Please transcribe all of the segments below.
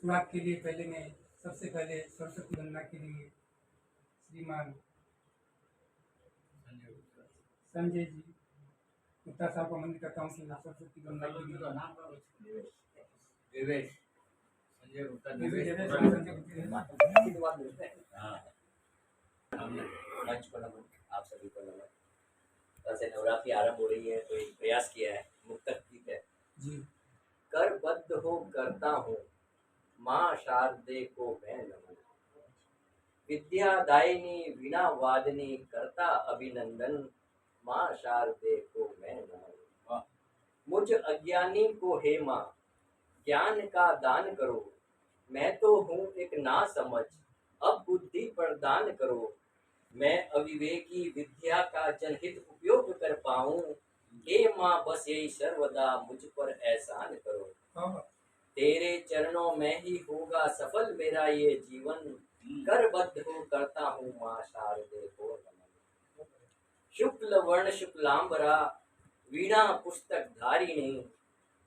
शुरुआत के लिए सबसे पहले सरस्वती वंदना के लिए श्रीमान संजय जी गुप्ता साहब को आमंत्रित करता हूँ कि सरस्वती वंदना के लिए देवेश संजय गुप्ता मंच पर नमन, आप सभी को नमन। वैसे नवरात्रि आरंभ हो रही है तो एक प्रयास किया है, मुक्तक गीत है जी। करबद्ध हो करता हूँ माँ शारदे को मैं नमन, विद्यादायिनी वीणा वादनी करता अभिनंदन, माँ शारदे को मैं नमन। मुझ अज्ञानी को हे माँ ज्ञान का दान करो, मैं तो हूँ एक ना समझ अब बुद्धि प्रदान करो, मैं अविवेकी विद्या का जनहित उपयोग कर पाऊं, हे माँ बस यही सर्वदा मुझ पर एहसान करो। तेरे चरणों में ही होगा सफल मेरा ये जीवन, करबद्ध हो करता हूँ माँ शारदे को नमन। शुक्ल वर्ण शुक्लांबरा वीणा पुस्तक धारिणी,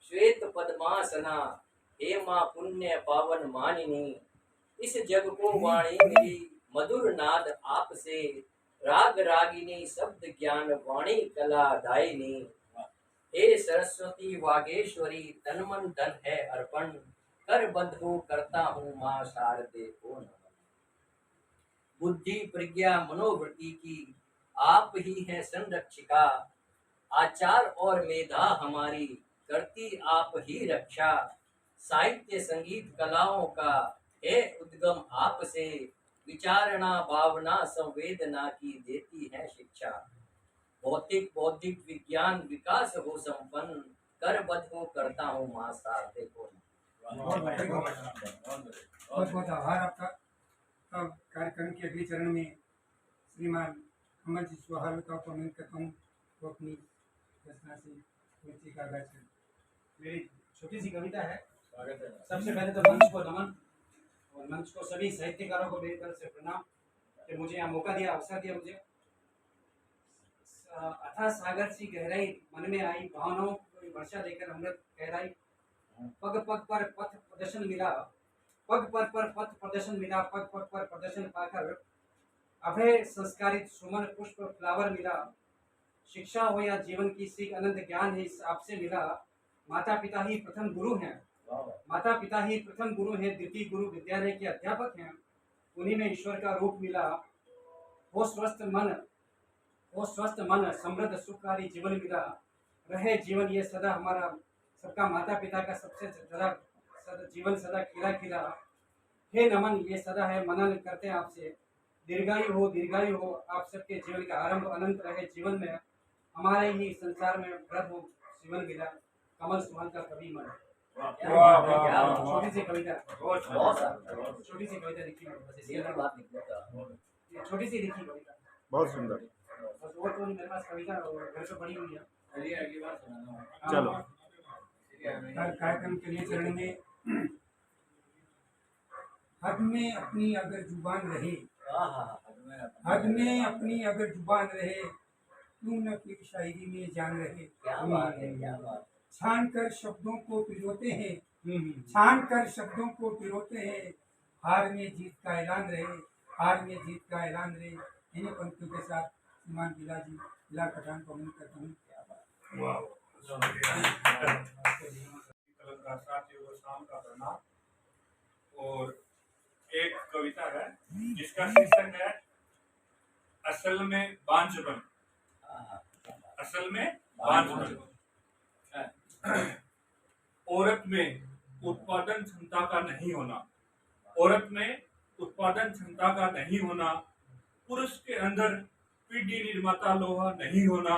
श्वेत पद्मासना हे माँ पुण्य पावन मानिनी, इस जग को वाणी मिली मधुर नाद आपसे, राग रागिनी शब्द ज्ञान वाणी कला दायिनी, हे सरस्वती वागेश्वरी तन मन धन है अर्पण, करबद्ध हो करता हूँ माँ शारदे को नमन। बुद्धि प्रज्ञा मनोवृत्ति की आप ही हैं संरक्षिका, आचार और मेधा हमारी करती आप ही रक्षा, साहित्य संगीत कलाओं का है उद्गम आपसे, विचारणा भावना संवेदना की देती है शिक्षा, भौतिक बौद्धिक विज्ञान विकास हो संपन्न, करबद्ध हो करता हूँ माँ शारदे को। बहुत बहुत आभार आपका। अब कार्यक्रम के अगले चरण में श्रीमान अमर जी सुहालता को आमंत्रित करता हूँ तो अपनी रचना से रुचि का आगाज करें। मेरी छोटी सी कविता है। सबसे पहले तो मंच को नमन और मंच को सभी साहित्यकारों को मेरी तरफ से प्रणाम कि मुझे यहाँ मौका दिया, अवसर दिया। मुझे अथाह सागर सी गहराई मन में आई, भावनाओं की वर्षा लेकर अमृत गहराई, पग पग पर पथ प्रदर्शन मिला, पग पर पथ प्रदर्शन मिला, पग पग पर प्रदर्शन पाकर अभय संस्कारित सुमन पुष्प फ्लावर मिला, शिक्षा हो या जीवन की सीख अनंत ज्ञान है आपसे मिला, माता पिता ही प्रथम गुरु हैं, माता पिता ही प्रथम गुरु हैं, द्वितीय गुरु विद्यालय के अध्यापक हैं, उन्हीं में ईश्वर का रूप मिला, वो स्वस्थ मन समृद्ध सुखकारी जीवन मिला, रहे जीवन ये सदा हमारा सबका माता पिता का सबसे सदा जीवन सदा खिला खिला, हे नमन ये सदा है मनन करते हैं आपसे, दीर्घायु हो आप सबके जीवन का आरंभ अनंत रहे जीवन में, हमारे ही संसार में व्रत हो जीवन मिला, कमल सुमन का कवि मन। छोटी सी कविता लिखी, छोटी सी लिखी कविता, बहुत सुंदर। और तो मेरे पास कविता घर पे पड़ी हुई है। चलो कार्यक्रम के लिए चरण में हद में अपनी अगर जुबान रहे, हद में अपनी अगर जुबान रहे, क्यों न फिर शायरी में जान रहे, छान कर शब्दों को पिरोते हैं, छान कर शब्दों को पिरोते हैं, हार में जीत का ऐलान रहे, हार में जीत का ऐलान रहे। इन्हीं पंक्तियों के साथ श्रीमान बिलाल पठान को आमंत्रित करता हूँ। साथियों को शाम का प्रणाम। और एक कविता है जिसका शीर्षक है असल में बांझपन। असल में बांझपन। औरत में उत्पादन क्षमता का नहीं होना, औरत में उत्पादन क्षमता का नहीं होना, पुरुष के अंदर पीढ़ी निर्माता लोहा नहीं होना,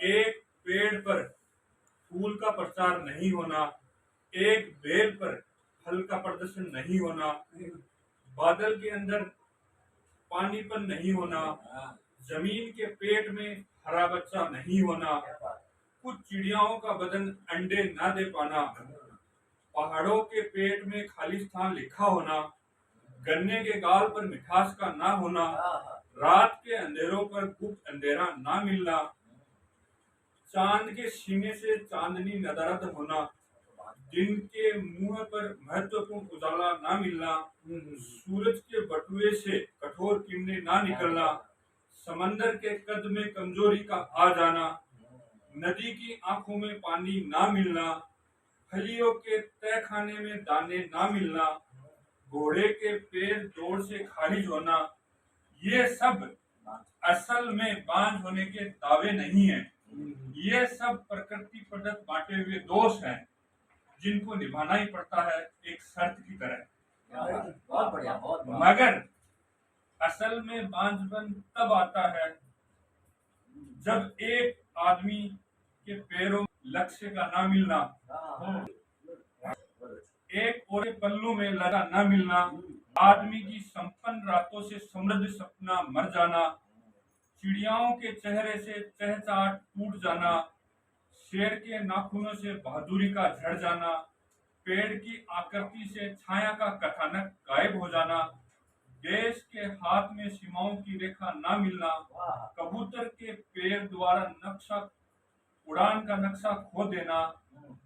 एक पेड़ पर फूल का प्रचार नहीं होना, एक बेल पर फल का प्रदर्शन नहीं होना, बादल के अंदर पानीपन नहीं होना, जमीन के पेट में हरा बच्चा नहीं होना, कुछ चिड़ियाओं का बदन अंडे ना दे पाना, पहाड़ों के पेट में खालिस्तान लिखा होना, गन्ने के गाल पर मिठास का ना होना, रात के अंधेरों पर गुप्त अंधेरा ना मिलना, चांद के सीने से चांदनी नदारद होना, जिनके मुंह पर महत्वपूर्ण उजाला ना मिलना, सूरज के बटुए से कठोर किरणें ना निकलना, समंदर के कद में कमजोरी का आ जाना, नदी की आंखों में पानी ना मिलना, फलियों के तय खाने में दाने ना मिलना, घोड़े के पैर दौड़ से खारिज होना, ये सब असल में बांझ होने के दावे नहीं है। ये सब प्रकृति प्रदत्त बांटे हुए दोष हैं, जिनको निभाना ही पड़ता है एक शर्त की तरह। बहुत बढ़िया, बहुत बढ़िया। मगर असल में बांझपन तब आता है जब एक आदमी के पैरों में लक्ष्य का ना मिलना, एक और के पल्लू में लगा ना मिलना, आदमी की संपन्न रातों से समृद्ध सपना मर जाना, चिड़ियाओं के चेहरे से चहचहाट टूट जाना, शेर के नाखूनों से बहादुरी का झड़ जाना, पेड़ की आकृति से छाया का कथानक गायब हो जाना, देश के हाथ में सीमाओं की रेखा ना मिलना, कबूतर के पैर द्वारा नक्शा उड़ान का नक्शा खो देना,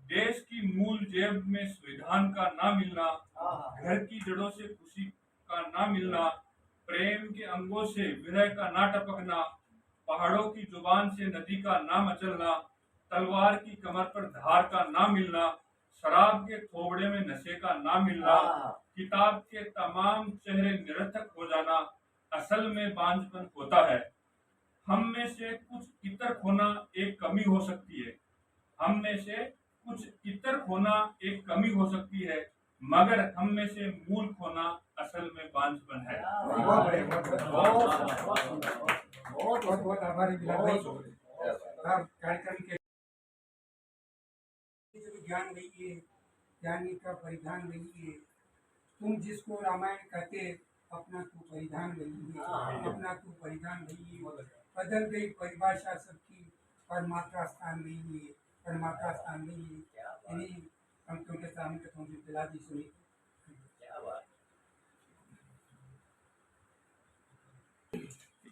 देश की मूल जेब में संविधान का ना मिलना, घर की जड़ों से खुशी का ना मिलना, प्रेम के अंगों से विरह का ना टपकना, पहाड़ों की जुबान से नदी का ना मचलना, तलवार की कमर पर धार का ना मिलना, शराब के थोबड़े में नशे का ना मिलना, किताब के तमाम चेहरे निरर्थक हो जाना असल में बांझपन होता है। हम में से कुछ इतर खोना एक कमी हो सकती है, हम में से कुछ इतर खोना एक कमी हो सकती है, मगर हम में से मूल खोना असल में बांझपन है। बहुत बहुत आभारी बिलाल भाई। आप कार्यक्रम के ज्ञान रहिए, ज्ञानी का परिधान रहिए। तुम जिसको रामायण कहते अपना तू परिधान रहिए, अपना तू परिधान रहिए। बदल गई परिभाषा सबकी, परमात्मा स्थान रहिए, परमात्मा स्थान रहिए। इन्हीं पंक्तियों के सामने कथों से दिला दी सुनी। क्या बात।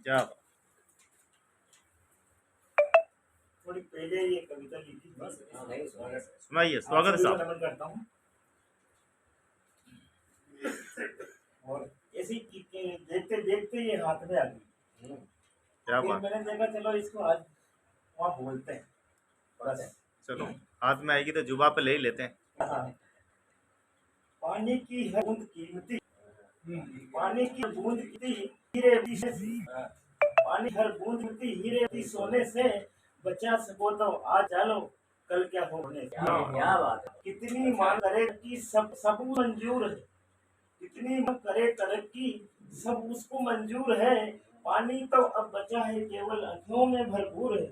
क्या थोड़ी पहले ये कविता लिखी थी, नहीं सुना। सुनाइए, स्वागत है साहब। नमन करता हूँ। और ऐसी देखते देखते ये हाथ में आ गई। क्या फिर बात, मैंने देखा चलो इसको आज वहाँ बोलते हैं थोड़ा सा। चलो हाथ में आएगी तो जुबा पे ले ही लेते हैं। हाँ। पानी की हर बूंद कीमती, पानी की बूंद कीमती हीरे से, पानी हर बूंद कीमती हीरे सोने से, बचा सको तो आज चालो कल क्या होने। क्या बात है। कितनी मांग करे कि सब मंजूर है, कितनी मांग करे तरक्की सब उसको मंजूर है। पानी तो अब बचा है केवल आंखों में भरपूर है।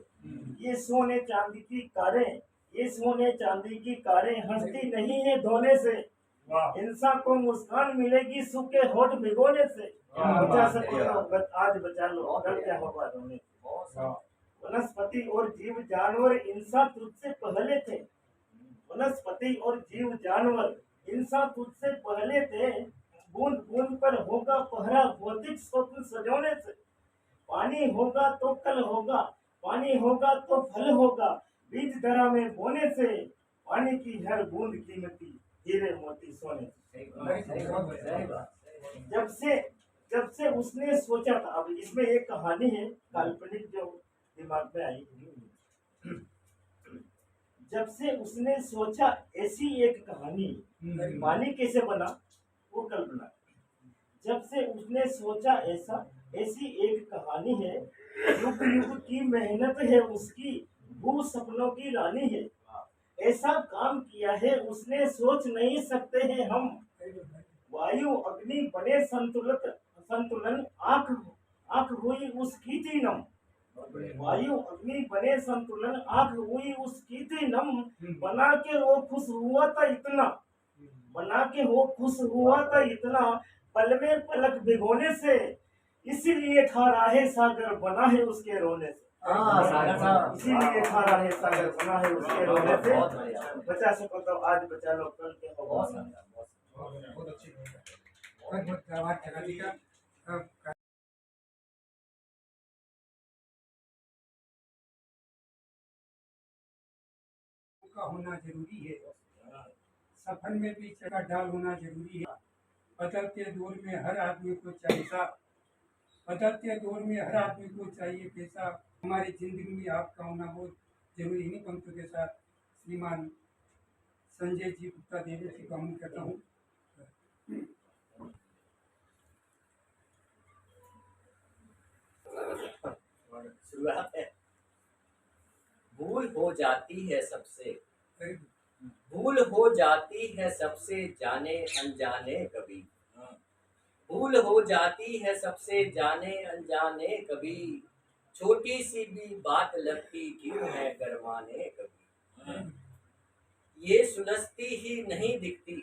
ये सोने चांदी की कारें, ये सोने चांदी की कारें हंसती नहीं है धोने से। इंसान को मुस्कान मिलेगी सूखे होठ भिगोने से। बचा सको तो आज बचा लो कल क्या होगा रोने से। वनस्पति और जीव जानवर इंसान तुझसे पहले थे, वनस्पति और जीव जानवर इंसान तुझसे पहले थे। बूंद बूंद पर होगा पहरा भौतिक स्वप्न सजोने से। पानी होगा तो कल होगा, पानी होगा तो फल होगा, बीज धरा में बोने से। पानी की हर बूंद कीमती हीरे मोती सोने से। जब से उसने सोचा था, अब इसमें एक कहानी है काल्पनिक जो दिमाग में आई। जब से उसने सोचा ऐसी एक कहानी, पानी कैसे बना वो कल्पना। जब से उसने सोचा ऐसी एक कहानी है, युग युग की मेहनत है उसकी, भू सपनों की रानी है। ऐसा काम किया है उसने सोच नहीं सकते हैं हम। वायु अग्नि बने संतुलन आंख हुई उसकी थी नम। वायु अग्नि बने संतुलन आंख हुई उसकी थी नम। बना के वो खुश हुआ था इतना, बना के वो खुश हुआ था इतना, पल में पलक भिगोने से। इसीलिए खा रहा है सागर बना है उसके रोने से। सागर साहब। इसीलिए खा रहा है सागर बना है उसके रोने से। बचा सको तो आज बचा लो कल के हो। बहुत अच्छी बहुत बहुत आभार जगाजी का। का होना जरूरी है। सफर में भी चका ढाल होना जरूरी है। बदलते दौर में हर आदमी को चाहिए बदलते दौर में हर आदमी को चाहिए पैसा। हमारी जिंदगी में आपका होना बहुत जरूरी। इन्हीं पंक्तियों के साथ श्रीमान संजय जी गुप्ता देवी जी का हम कहता हूँ। शुरुआत है। भूल हो जाती है सबसे, भूल हो जाती है सबसे जाने अनजाने कभी। भूल हो जाती है सबसे जाने अनजाने कभी। छोटी सी भी बात लगती क्यों है गरमाने कभी। ये सुलझती ही नहीं दिखती,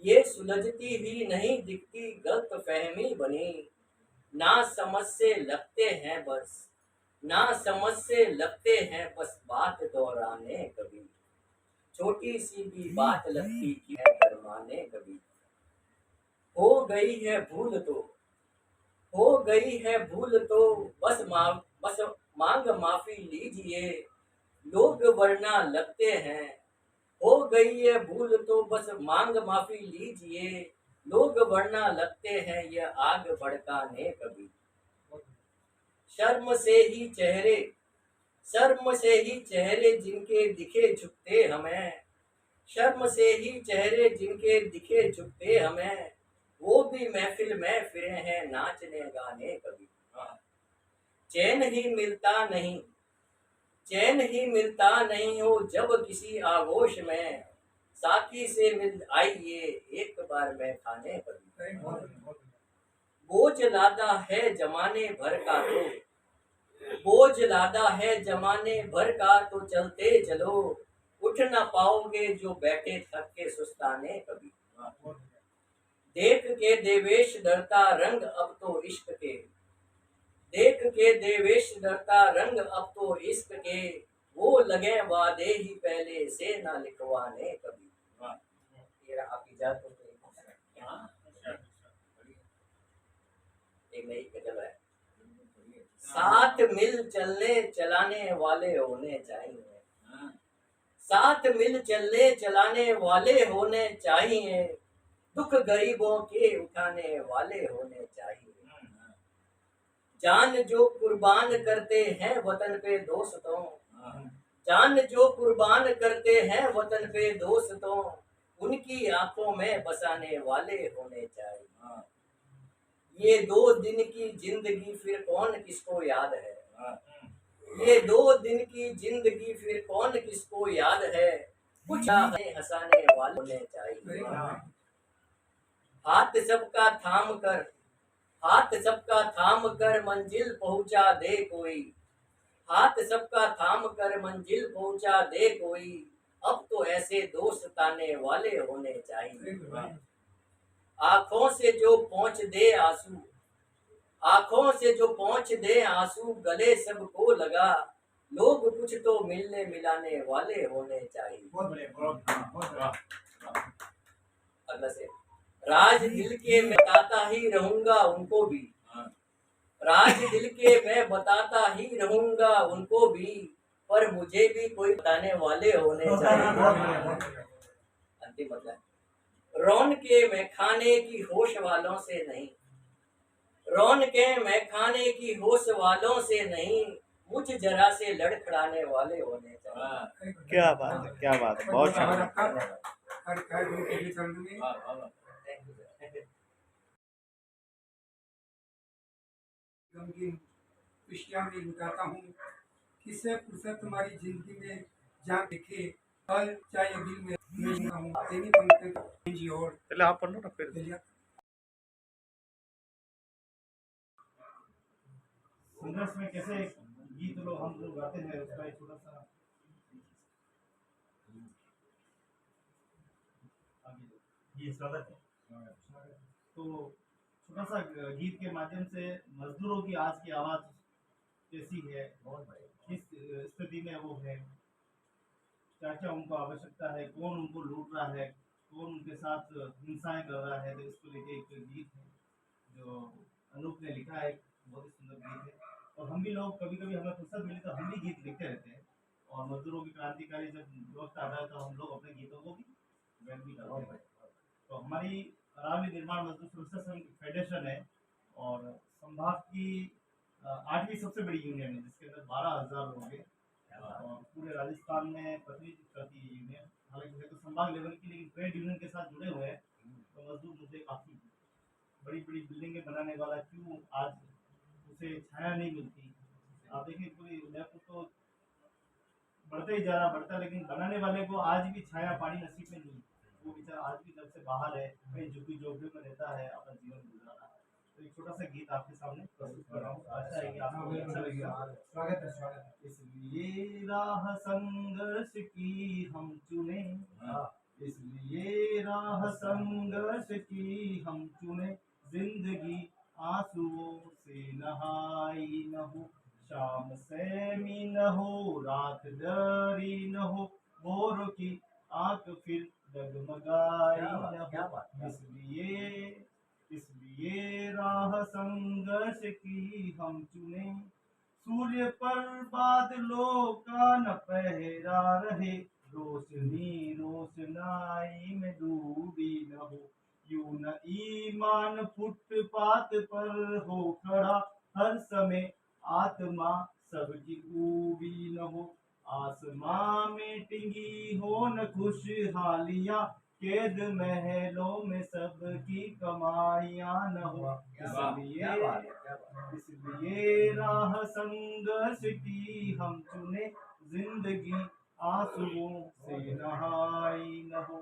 ये सुलझती ही नहीं दिखती गलत फहमी बनी। ना समझ से लगते हैं बस, ना समझ से लगते हैं बस बात दोहराने कभी। छोटी सी भी बात लगती कि है गरमाने कभी। हो गई है भूल तो, हो गई है भूल तो बस मांग माफी लीजिए। लोग वरना लगते हैं, हो गई है भूल तो बस मांग माफी लीजिए। लोग वरना लगते हैं ये आग भड़काने कभी। शर्म से ही चेहरे, शर्म से ही चेहरे जिनके दिखे झुकते हमें। शर्म से ही चेहरे जिनके दिखे झुकते हमें। वो भी महफिल में फिरे हैं नाचने गाने कभी। चैन ही मिलता नहीं, चैन ही मिलता नहीं हो जब किसी आगोश में। साथी से मिल आइए एक बार मैं खाने कभी। बोझ लादा है जमाने भर का तो, बोझ लादा है जमाने भर का तो चलते चलो। उठ ना पाओगे जो बैठे थक के सुस्ताने कभी। देख के देवेश डरता रंग अब तो इश्क के, देख के देवेश डरता रंग अब तो इश्क के। वो लगे वादे ही पहले से ना लिखवाने कभी। तेरा आप इजाजत तो एक नई गजल है। साथ मिल चलने चलाने वाले होने चाहिए, साथ मिल चलने चलाने वाले होने चाहिए। दुख गरीबों के उठाने वाले होने चाहिए। जान जो कुर्बान करते हैं वतन पे दोस्तों, जान जो कुर्बान करते हैं वतन पे दोस्तों। उनकी आंखों में बसाने वाले होने चाहिए। ये 2 दिन की जिंदगी फिर कौन किसको याद है। ये 2 दिन की जिंदगी फिर कौन किसको याद है। कुछ हंसाने वाले होने चाहिए। हाथ सबका थाम कर, हाथ सबका थाम कर मंजिल पहुंचा दे कोई। हाथ सबका थाम कर मंजिल पहुंचा दे कोई। अब तो ऐसे दोस्त ताने वाले होने चाहिए। आंखों से जो पहुंच दे आंसू, आंखों से जो पहुंच दे आंसू गले सबको लगा। लोग कुछ तो मिलने मिलाने वाले होने चाहिए। अगला से राज दिल के मैं बताता ही रहूंगा उनको भी, राज दिल के मैं बताता ही रहूंगा उनको भी। पर मुझे भी कोई बताने वाले होने चाहिए। अंतिम मतलब रौन के मैं खाने की होश वालों से नहीं, रौन के मैं खाने की होश वालों से नहीं। मुझ जरा से लड़खड़ाने वाले होने चाहिए। क्या बात है, क्या बात है, बहुत हर शानदार। कार्य के लिए चरण में गमगीन खुशियाँ में लुटाता हूँ। किससे फुर्सत तुम्हारी जिंदगी में जहाँ दिखे कल चाहे दिल में मैं हूँ। तेरी पंक्ति जी और पहले आप पढ़ लो ना फिर। चलिए। संघर्ष में कैसे गीत लोग हम लोग गाते हैं उसका एक छोटा सा ये स्वागत है। तो छोटा सा गीत के माध्यम से मजदूरों की आज की आवाज कैसी है, किस स्थिति में वो है, क्या क्या उनको आवश्यकता है, कौन उनको लूट रहा है, कौन उनके साथ हिंसाएं कर रहा है। तो इसको लेके एक गीत है जो अनूप ने लिखा है, बहुत ही सुंदर गीत है। और हम भी लोग कभी कभी हमें फुर्सत मिली तो हम भी गीत लिखते रहते हैं। और मजदूरों की क्रांतिकारी जब वक्त आता है तो हम लोग अपने गीतों को भी हमारी अरावली निर्माण मजदूर सुरक्षा संघ फेडरेशन है और संभाग की 8वीं सबसे बड़ी यूनियन है, जिसके अंदर 12,000 लोग हैं और पूरे राजस्थान में प्रतिनिधित्व करती है यूनियन। हालांकि है तो संभाग लेवल की, लेकिन ट्रेड यूनियन के साथ जुड़े हुए हैं। तो मजदूर मुद्दे काफ़ी बड़ी बड़ी बिल्डिंगें बनाने वाला क्यों आज उसे छाया नहीं मिलती। आप देखिए पूरी उदयपुर तो बढ़ता ही जा रहा, लेकिन बनाने वाले को आज भी छाया पानी नसीब में नहीं है। वो बेचारा आज भी घर से बाहर है, कहीं झुग्गी झोपड़ी में रहता है, अपना जीवन गुजार रहा है। तो एक छोटा सा गीत आपके सामने प्रस्तुत कर रहा हूँ, आशा है कि आपको अच्छा लगेगा। स्वागत है, स्वागत है। इसलिए राह संघर्ष की हम चुने, इसलिए राह संघर्ष की हम चुने, जिंदगी आंसुओं से नहाई न हो, शाम सहमी न हो, रात डरी न हो, भोर की आंख फिर डगमगाई न हो। इसलिए राह संघर्ष की हम चुने, सूर्य पर बादलों का न पहरा रहे, रोशनी रोशनाई में डूबी न हो, यूं न ईमान फुटपाथ पर हो खड़ा, हर समय आत्मा सबकी ऊबी न हो, आसमां में टिंगी हो न खुशहालियां, कैद महलों में सबकी कमाइयां न हो। इसलिए राह संघर्ष की हम चुने, जिंदगी आंसुओं से नहाई न हो।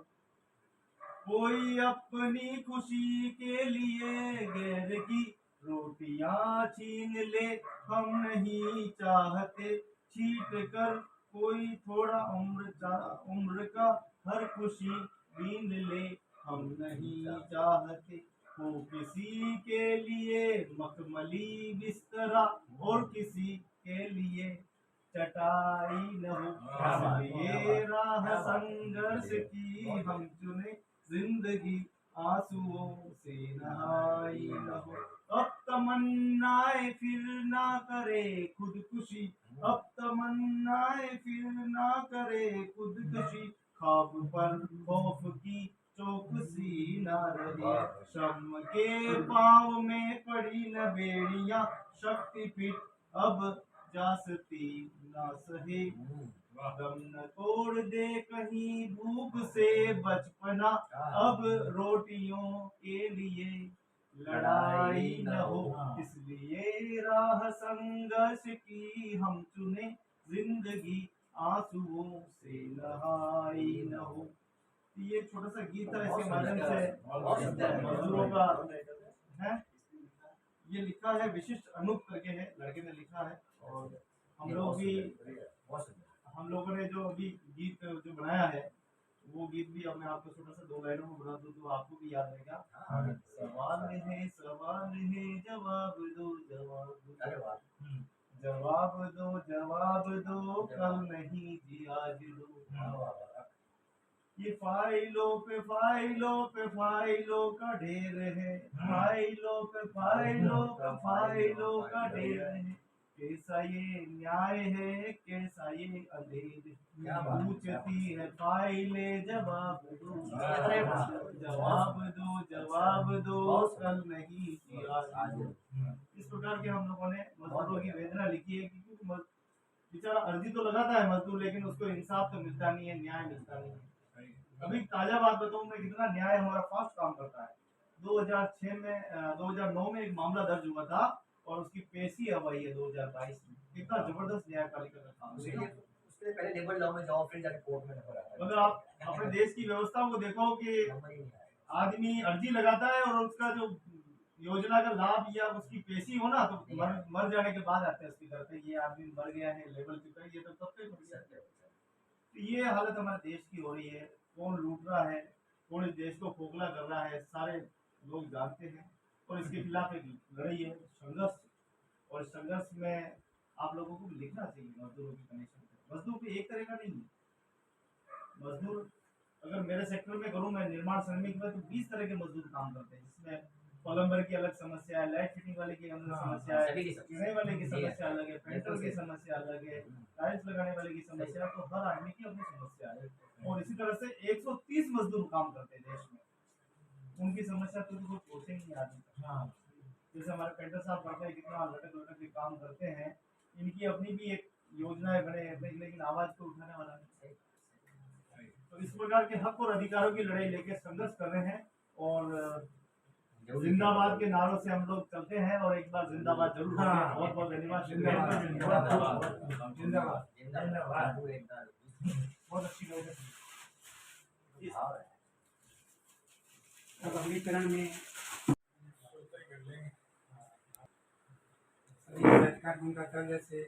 कोई अपनी खुशी के लिए गैर की रोटियां छीन ले, हम नहीं चाहते छीट कर कोई थोड़ा उम्र का हर खुशी बीन ले, हम नहीं चाहते। हो किसी के लिए मखमली बिस्तरा और किसी के लिए चटाई न हो। इसलिए राह संघर्ष की हम चुने, जिंदगी आंसुओं से नहाई न हो। अब तमन्नाएं फिर ना करे खुदकुशी, अब तमन्नाएं फिर ना करे खुदकुशी, ख्वाब पर खौफ की चौकसी न रहे, शर्म के पाँव में पड़ी न बेड़ियां, शक्ति पीठ अब जासती न सहे, दम न तोड़ दे कहीं भूख से बचपना, अब रोटियों के लिए लड़ाई न हो। इसलिए राह संघर्ष की हम चुने, जिंदगी आंसुओं से नहाई न हो। ये छोटा सा गीत था, इसके माध्यम से मजदूरों का है। ये लिखा है विशिष्ट अनूप करके है, लड़के ने लिखा है। और हम लोगों ने जो अभी गीत जो बनाया है, वो गीत भी अब मैं आपको छोटा सा 2 लाइनों में बना दूं तो आपको भी याद रहेगा। सवाल है जवाब दो जवाब दो, जवाब दो कल नहीं जी आज दो। ये फाइलों पे फाइलों का ढेर है, फाइलों पे फाइलों का ढेर है, कैसा ये न्याय है कैसा ये अंधेर, पूछती है फाइलें जवाब दो कल नहीं कि आज। इस प्रकार के हम लोगों ने मजदूरों की वेदना लिखी है, क्योंकि बेचारा अर्जी तो लगाता है मजदूर, लेकिन उसको इंसाफ तो मिलता नहीं है, न्याय मिलता नहीं है। अभी ताजा बात बताऊं मैं, कितना न्याय हमारा फास्ट काम करता है। 2009 में एक मामला दर्ज हुआ था और उसकी पेशी अब आई है 2022 में। कितना जबरदस्त न्यायपालिका का काम है। उसके पहले लेबर लॉ में जॉब फिर जाके कोर्ट में नंबर आता है। मतलब आप अपने देश की व्यवस्था को देखो कि आदमी अर्जी लगाता है और उसका जो योजना का लाभ या उसकी पेशी हो ना, तो मर जाने के बाद आते हैं उसकी घर पे, ये आदमी मर गया है, लेबल चुका है, ये तो कब तक हो सकता है। तो ये हालत हमारे देश की हो रही है। कौन लूट रहा है, कौन इस देश को खोखला कर रहा है, सारे लोग जानते हैं। और इसके खिलाफ एक लड़ाई है, संघर्ष। और इस संघर्ष में आप लोगों को भी लिखना चाहिए मजदूरों की कनेक्शन। मजदूर भी एक तरह का नहीं है। मजदूर अगर मेरे सेक्टर में करूँ, मैं निर्माण श्रमिक में, तो 20 तरह के मजदूर काम करते हैं, जिसमें प्लम्बर की अलग समस्या है, लाइट फिटिंग वाले की अलग समस्या है, सिलाई वाले की समस्या अलग है, पेंटर की समस्या अलग है, टाइल्स लगाने वाले की समस्या। तो हर आदमी की अपनी समस्या है। और इसी तरह से 130 मजदूर काम करते हैं देश में। उनकी समस्या तो पूछे नहीं आती। हाँ, जैसे हमारे पेंटर साहब करते हैं, कितना लटक लटक के काम करते हैं, इनकी अपनी भी एक योजनाएं बने हैं, लेकिन आवाज को उठाने वाला नहीं। तो इस प्रकार के हक और अधिकारों की लड़ाई लेके संघर्ष कर रहे हैं, और जिंदाबाद के नारों से हम लोग चलते हैं, और एक बार जिंदाबाद जरूर होंगे। हाँ। बहुत बहुत धन्यवाद। जिंदाबाद जिंदाबाद। बहुत अच्छी बात है। अब अगले चरण में कार्यक्रम का तरह से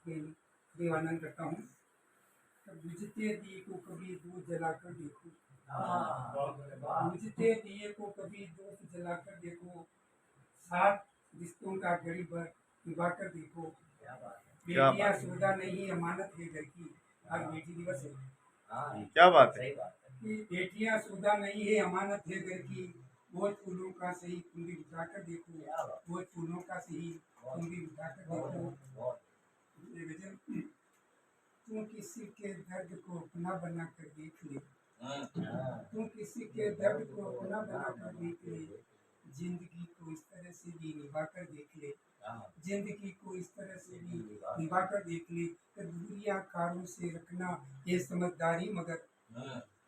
देवानंद करता हूँ। बुझते दिए को कभी दूध जलाकर देखो, बुझते दिए को कभी दूध जलाकर देखो, 7 रिश्तों का घड़ी भर निभा कर देखो। बेटियां सौदा नहीं अमानत है घर की। आज बेटी दिवस है। क्या बात है। कि बेटियां सौदा नहीं है अमानत है घर की। वो फूलों का सही कुंडी उठाकर देखो, वो फूलों का सही कुंडी उठाकर देखो। ये गजल, तू किसी के दर्द को अपना बना कर देख ले, तू किसी के दर्द को अपना बना कर देख ले। जिंदगी को इस तरह से भी निभा कर देख ले, जिंदगी को इस तरह से भी निभा कर देख ले। दूरियां कारों से रखना ये समझदारी, मगर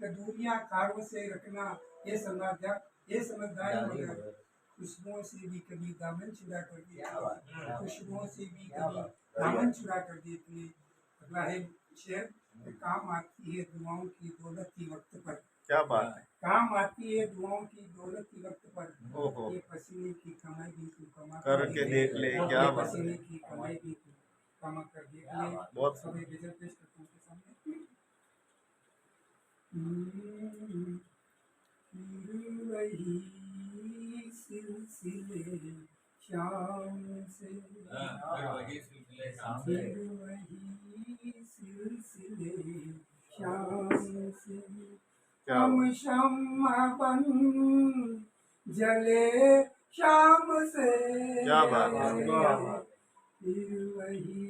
दूरियां कारों से रखना ये समझदारी, मगर खुशबुओं से भी कभी दामन छुड़ा कर देख ले, खुशबुओं से भी कभी दामन छुड़ा कर देख ले। अगला है शेर, काम आती है दुआओं की दौलत की वक्त पर। क्या बात है। काम आती है दुआओं की दौलत की वक्त पर। ओहो। ये पसीने की कमाई भी तू कमा करके देख ले, क्या ये बात है। पसीने की कमाई भी तू कमा कर देख ले। बहुत सब एक गजल पेश करता हूँ आपके सामने। फिर वही सिलसिले शाम से, फिर वही सिलसिले शाम से। क्या हम शम्मा बन जले शाम से। क्या बात है। फिर वही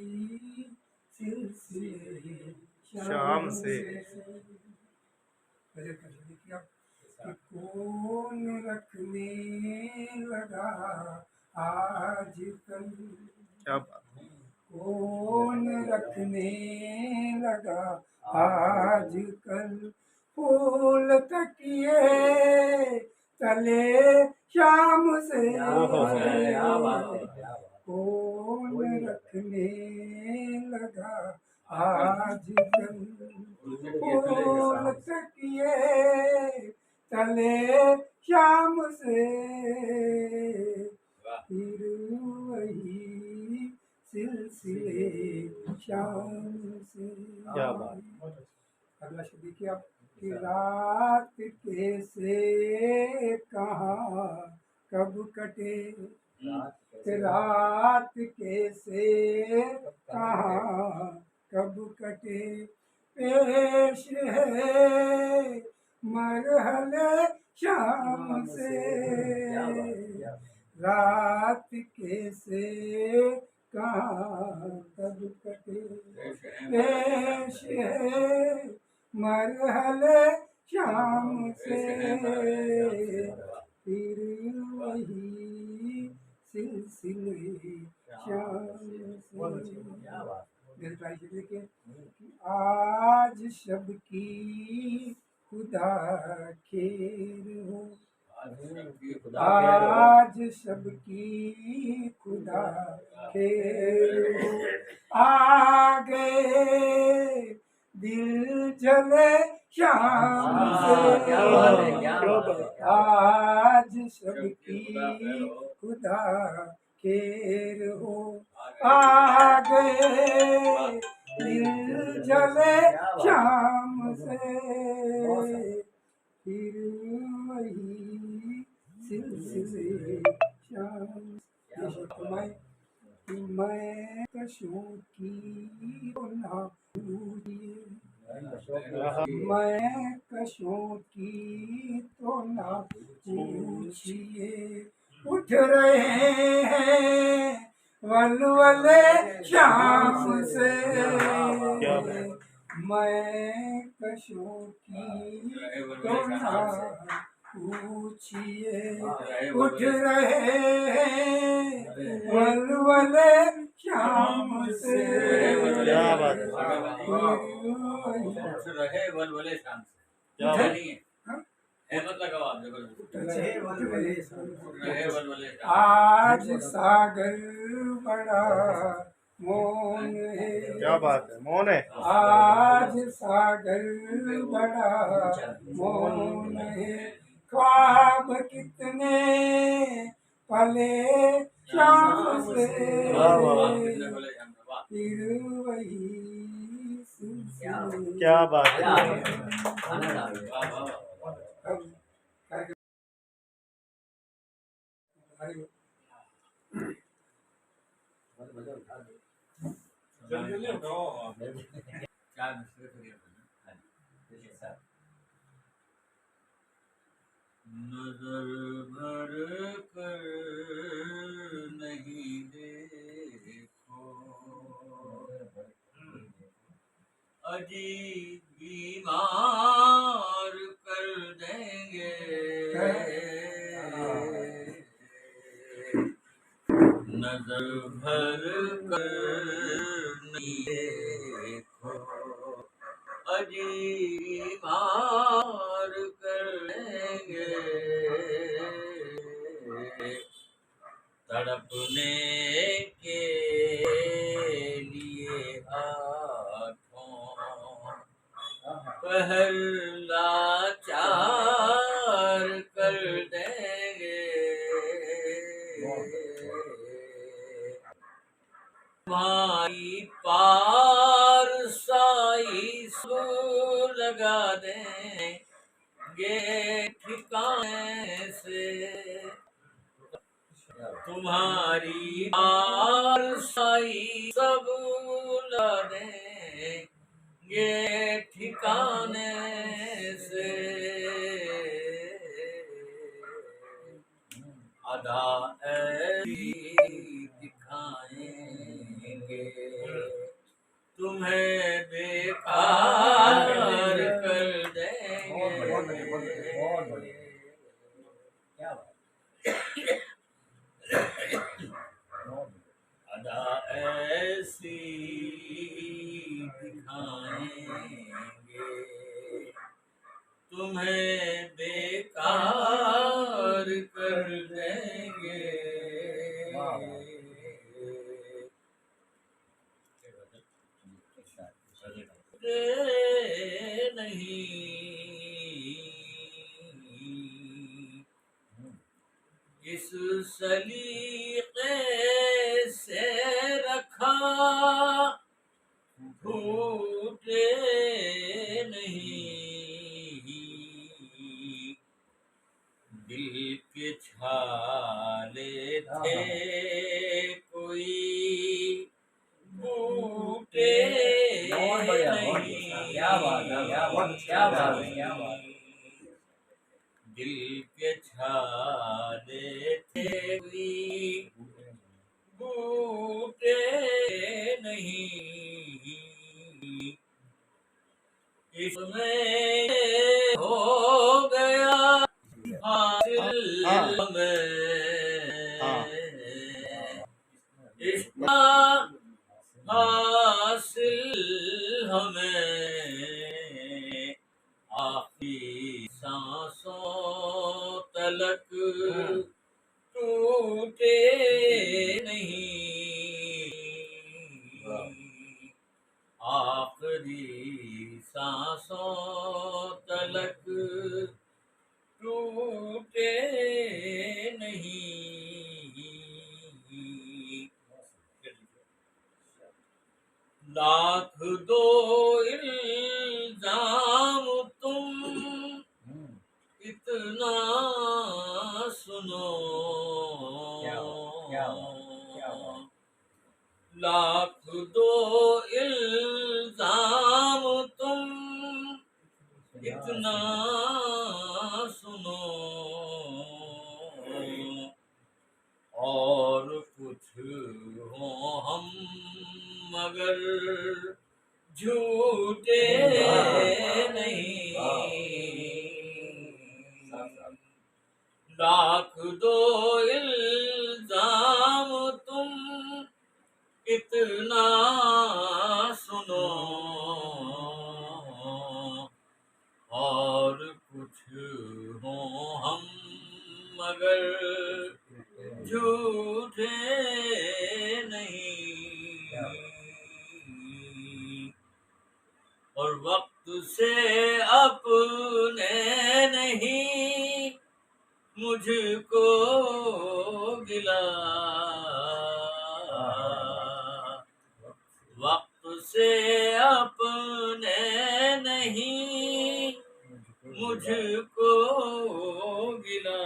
सिलसिले शाम से। देखिए कि कौन रखने लगा आजकल, क्या बात है। कौन रखने लगा आजकल फूल तकिए तले शाम से। कौन रखने लगा आजकल फूल तकिए तले शाम से। फिर वही सिलसिले शाम से। क्या बात। अगला शब्द देखिए आप, कि रात कैसे कहाँ कब कटे, कि रात कैसे कहाँ कब कटे। पेश है मरहले शाम से, रात कैसे कहाँ कब कटे। पेश है मरहले शाम से। फिर वही सिलसिले शाम से। देखिए, आज शब की खुदा खैर हो, आज शब की खुदा खैर हो। आ गए दिल जले शाम से। आज शब की खुदा खैर हो। आ गए दिल जले शाम से। फिर वही सिलसिले शाम से। मैं कशों की ना पूजिए, मैं कशों की तो ना पूछिए। उठ रहे हैं वलवले शाम से। मैं कशों की तो ना पूछिए उठ रहे हैं वलवले शाम से। क्या बात है, रहे वलवले शाम से। क्या बात नहीं है अहमद लगाओ आप देखो रहे वलवले शाम आज सागर बड़ा मौन है। क्या बात है, मौन है। आज सागर बड़ा मौन है। ख्वाब कितने पले शाम से वाह, वाह, वाह। फिर वही सिलसिले। क्या बात है। आनंद आ गया वाह वाह अब कार्यक्रम जल्दी उठाओ। चार मिनट करिए देखिए सर नजर भर कर नहीं देखो अजी बीमार कर देंगे नजर भर कर नहीं देखो अजी बीमार कर देंगे तड़पने के लिए हाथों पहर लाचार कर देंगे भाई पार साई सो लगा देंगे ठिकाने से तुम्हारी पार साई सब ला देंगे ठिकाने से आधा ऐसी दिखाएंगे तुम्हें बेकार कर देंगे अदा ऐसी दिखाएंगे तुम्हें बेकार कर देंगे नहीं इस सलीके से रखा फूटे नहीं दिल के छाले थे कोई बूटे नहीं दिल के छाले थे कोई बूटे नहीं इसमें हो गया हासिल में इसका हासिल हमें आखिरी सांसों तलक टूटे नहीं आखिरी सांसों तलक टूटे नहीं लाख दो इल्जाम तुम इतना सुनो लाख दो इल्जाम तुम इतना सुनो और कुछ हो हम मगर झूठे नहीं लाख दो इल्जाम तुम इतना सुनो, और कुछ हो हम मगर झूठे नहीं, और वक्त से अपने नहीं मुझको गिला, वक्त से अपने नहीं मुझको गिला,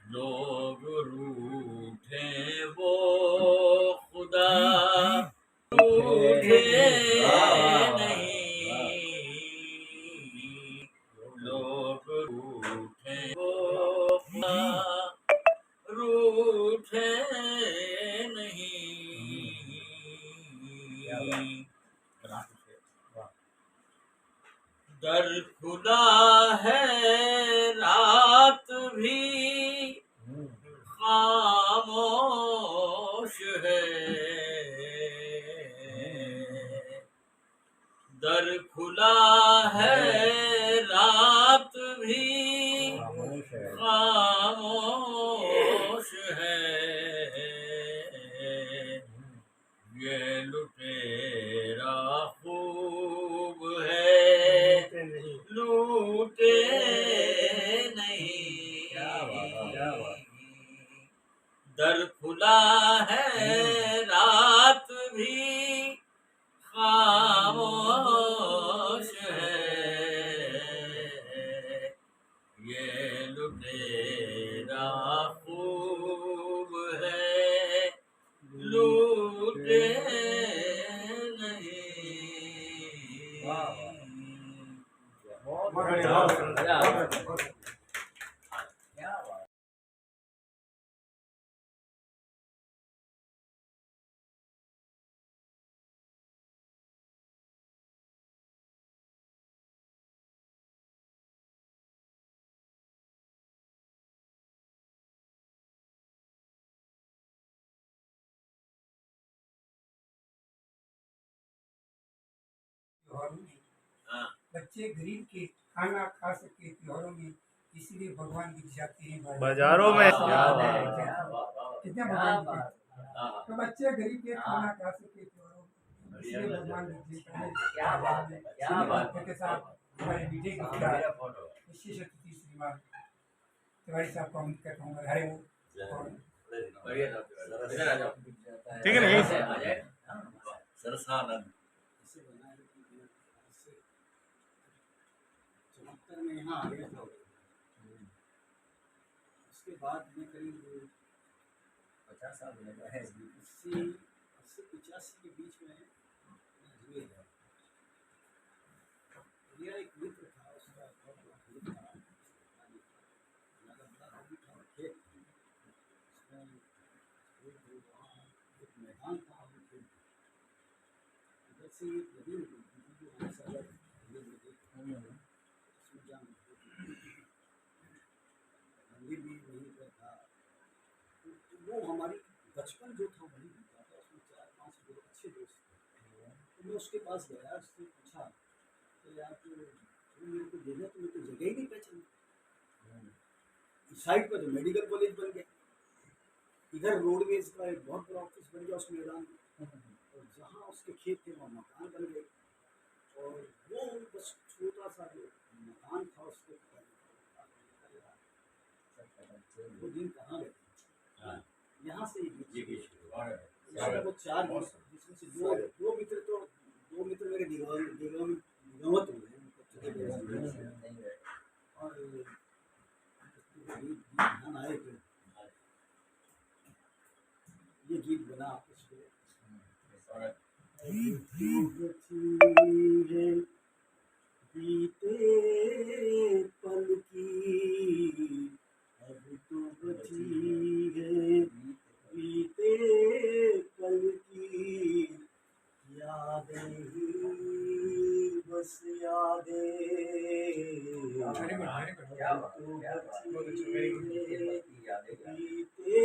लोग रूठे वो खुदा रूठे नहीं, लोग रूठे वो खुदा रूठे नहीं, दर खुदा है रात भी खामोश है, दर खुला है रात भी खामोश है, ये लुटेरा खूब है लूटे नहीं, दर खुला है रात भी खामोश है, ये लुटेरा खूब है लूटे नहीं। त्योहारों में हाँ। बच्चे गरीब के खाना खा सके त्योहारों में, इसलिए भगवान दिख जाते हैं बाजारों में। कितने भगवान दिखते हैं। तो बच्चे गरीब के खाना खा सके त्योहारों में, इसलिए भगवान दिख जाते हैं। क्या बात है, क्या बात है। के साथ हमारे मीठे गीतकार विशेष अतिथि श्रीमान तिवारी साहब को अमित करता हूँ। हरे वो ठीक है ना, यही से। सरसानंद चौहत्तर में यहाँ आ गया था। उसके बाद मैं करीब 50 साल लगा है। 80-85 के बीच में अजमेर है। मेरा एक मित्र था, उसका बहुत बड़ा खेत था, ज़्यादा बड़ा नहीं था, खेत उसमें वहाँ एक मैदान था, वो खेत इधर से एक नदी निकलती थी जो वहाँ से अलग उसमें जान मंदिर भी वहीं पर था। तो वो हमारी बचपन जो था वही बीता था, उसमें 4-5 लोग अच्छे दोस्त थे। तो मैं उसके पास गया, उससे पूछा तो यार तो तुम मेरे को देखा, तुम्हें तो जगह ही नहीं पहचानी। इस साइड पर तो मेडिकल कॉलेज बन गया, इधर रोडवेज का एक बहुत बड़ा ऑफिस बन गया उस मैदान में, और जहाँ उसके खेत थे वहाँ मकान बन गए, और वो बस छोटा सा जो मकान था उसके वो दिन कहाँ गए। यहाँ से वो 4 दोस्त, जिसमें से दो मित्र मेरे निगमत हुए हैं, और ध्यान आए थे, ये गीत बना उसको बीते पल की अब तो बची है, बीते पल की यादें ही बस यादें वेरी गुड वेरी गुड। क्या बात है, क्या बात है। बहुत अच्छा, very good। ये मस्ती यादें क्या। बीते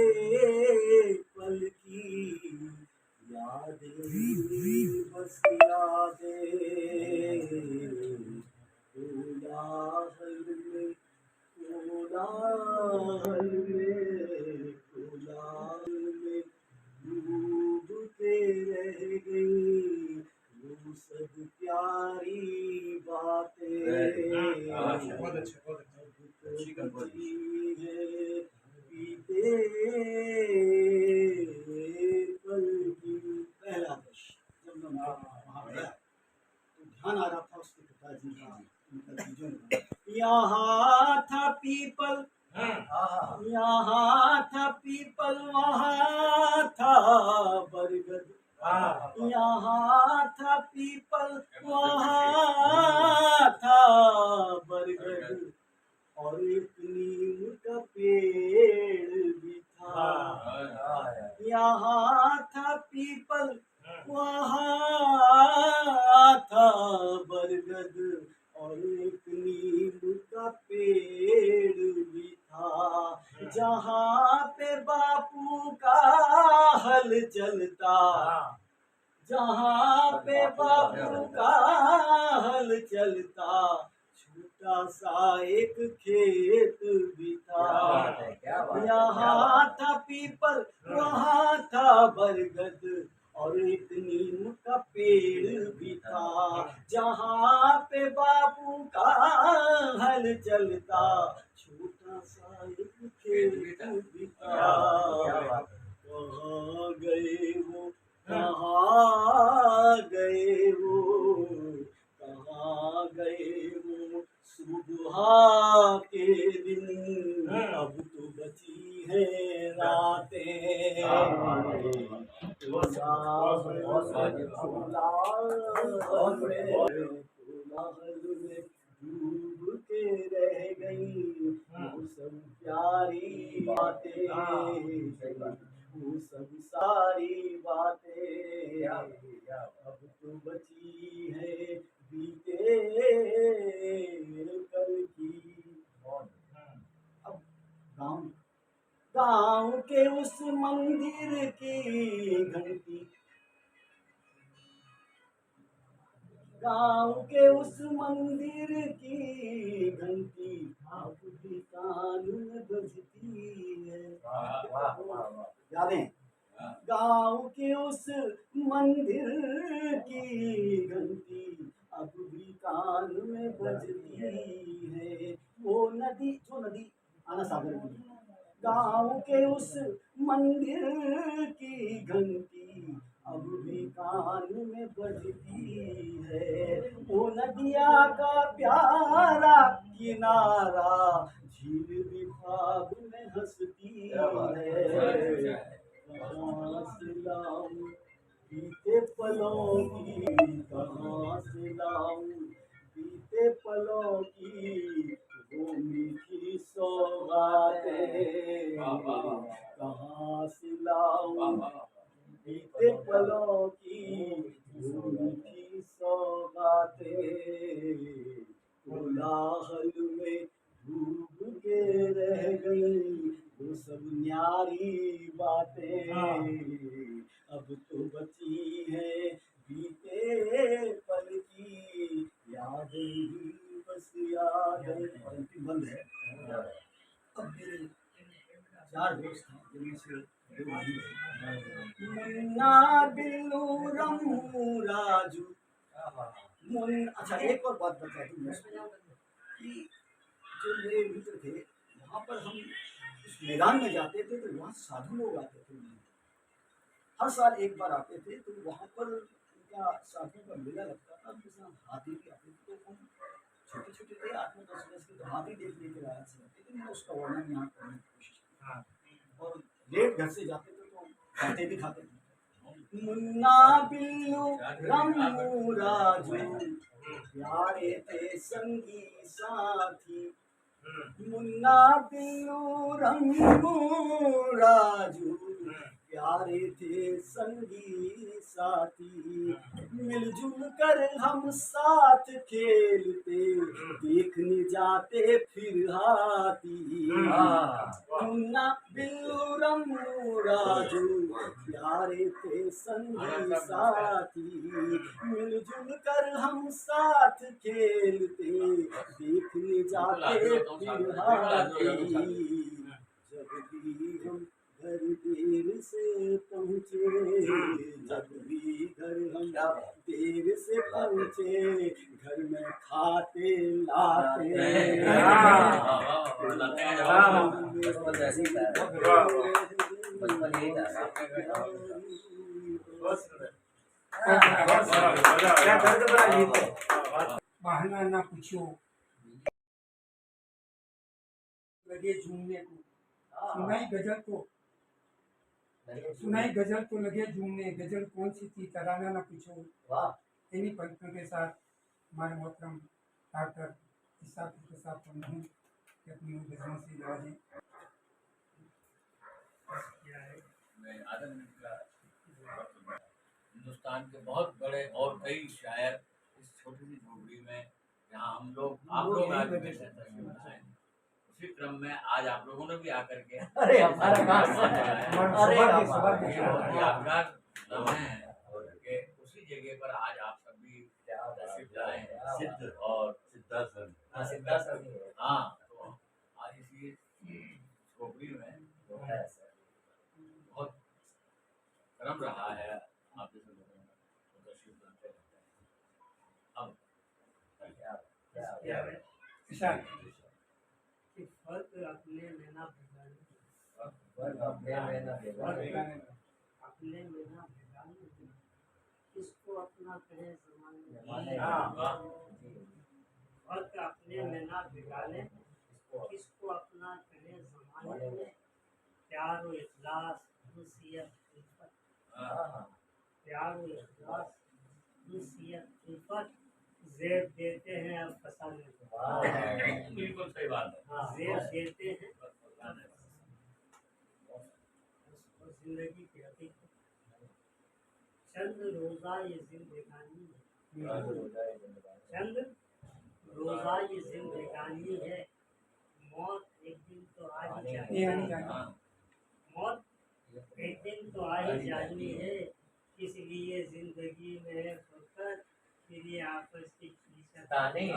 पल की यादें बस यादें कोलाहल में कोलाहल में कोलाहल में डूबते रह गई वो सब प्यारी बातें। बहुत अच्छा बहुत अच्छा। अच्छी कंपोजिशन। है बीते पल की। पहला दृश्य जब मैं वहाँ गया तो ध्यान आ रहा था उसके पिताजी का, उनका चीजों का। यहाँ था पीपल, यहाँ था पीपल, वहाँ था बरगद। यहाँ था पीपल, वहाँ था बरगद, और एक नीम का पेड़ भी था। यहाँ था पीपल, वहाँ था बरगद, और एक नीम का पेड़ भी था। जहाँ पे बापू का हल चलता, जहाँ पे बापू का हल चलता, छोटा सा एक खेत भी था। क्या बात है, यहाँ था पीपल, वहाँ था बरगद, और एक नीम का पेड़ भी था। जहाँ पे बापू का हल चलता, छोटा सा एक खेत भी था। कहाँ गए वो, कहाँ गए वो, कहाँ गए वो सुबह के दिन, अब तो बची है रातें। कोलाहल में डूब के रह गई वो सब प्यारी बातें, वो सब सारी बातें। अब तो बची है बीते कल की। अब गाँव, गाँव के उस मंदिर की घंटी, गाँव के उस मंदिर की घंटी, अब भी कान में बजती है। यादें, गाँव के उस मंदिर की घंटी, अब भी कान में बजती है। वो नदी, जो नदी आना सागर की, गाँव के उस मंदिर की घंटी, अब भी कान में बजती है। वो नदिया का प्यारा किनारा, झील भी ख्वाब में हंसती है। कहाँ से लाऊं बीते पलों की, कहाँ से लाऊं बीते पलों की वो मीठी सौगातें। कहाँ से लाऊं बीते पलों की वो मीठी सौगातें। कोलाहल में डूब के रह गई वो सब न्यारी बातें। अब तो बची है बीते पल की यादें ही बस यादें। अंतिम बंद है। अब मेरे 4 दोस्त हैं जिनमें से 2 नहीं है। मुन्ना बिल्लू रमू राजू अच्छा एक और बात बता दूं कि जो मेरे मित्र थे, वहाँ पर हम उस मैदान में जाते थे तो वहाँ साधु लोग आते थे। हर साल एक बार आते थे, तो वहाँ पर उनका साधु का मेला लगता था। उनके साथ हाथी भी आते थे। तो हम छोटे छोटे थे, 8-10 वर्ष के, तो हाथी देखने के लायक से आते थे। मैं उसका वर्णन यहाँ करने की कोशिश की। और लेट घर से जाते थे तो खाते भी खाते थे। मुन्ना बिल्लू रमू राजू प्यारे थे संगी साथी। मुन्ना बिल्लू रमू राजू प्यारे थे संगी साथी, मिलजुल कर हम साथ खेलते, देखने जाते फिर हाथी। मुन्ना बिल्लू रम्मू राजू, प्यारे थे संगी साथी, मिलजुल कर हम साथ खेलते, देखने जाते फिर हाथी। जब भी हम घर देर से पहुँचे, जब भी घर हम देर से पहुँचे, घर में खाते लाते बहाना ना पूछो लगे झूमने को, सुनाई गजल तो लगे झूमने, गजल कौन सी थी तराना ना पूछो। इन्हीं पंक्तियों के साथ हमारे मोहतरम डॉक्टर इसाक के साथ हम अपनी उन गजलों से नवाजें। मैं आधा मिनट का वक्त दूंगा। हिंदुस्तान के बहुत बड़े और कई शायर इस छोटी सी झोपड़ी में, यहाँ हम लोग आप लोग आज बैठे हैं, उसी क्रम में आज आप लोगों ने भी आकर के अरे हमारा काम यादगार लम्हे हैं कि उसी जगह पर आज आप सभी तशरीफ लाए हैं और सिद्धासन हाँ, तो आज इसी झोपड़ी में बहुत क्रम रहा है आप जैसे लोगों ने तशरीफ लाते रहते हैं। अब इशाक कि फर्क अपने में ना बिगाड़े, अपने में ना बिगाड़े, किसको अपना कहे ज़माने। फर्क अपने में ना बिगाड़े, किसको अपना कहे ज़माने में। प्यार व इखलास नसीहत उल्फत, प्यार व इखलास नसीहत उल्फत, ज़ेब देते हैं अब फसाने को। बिल्कुल सही बात है। ज़ेब देते हैं और जिंदगी की हकीकत। चंद रोज़ा ये जिंदगानी है, चंद रोज़ा ये जिंदगानी है, मौत एक दिन तो आ ही जानी है, मौत एक दिन तो आ ही जानी है। इसलिए जिंदगी में है फुर्सत, फिर ये आपस की खींचतानी है।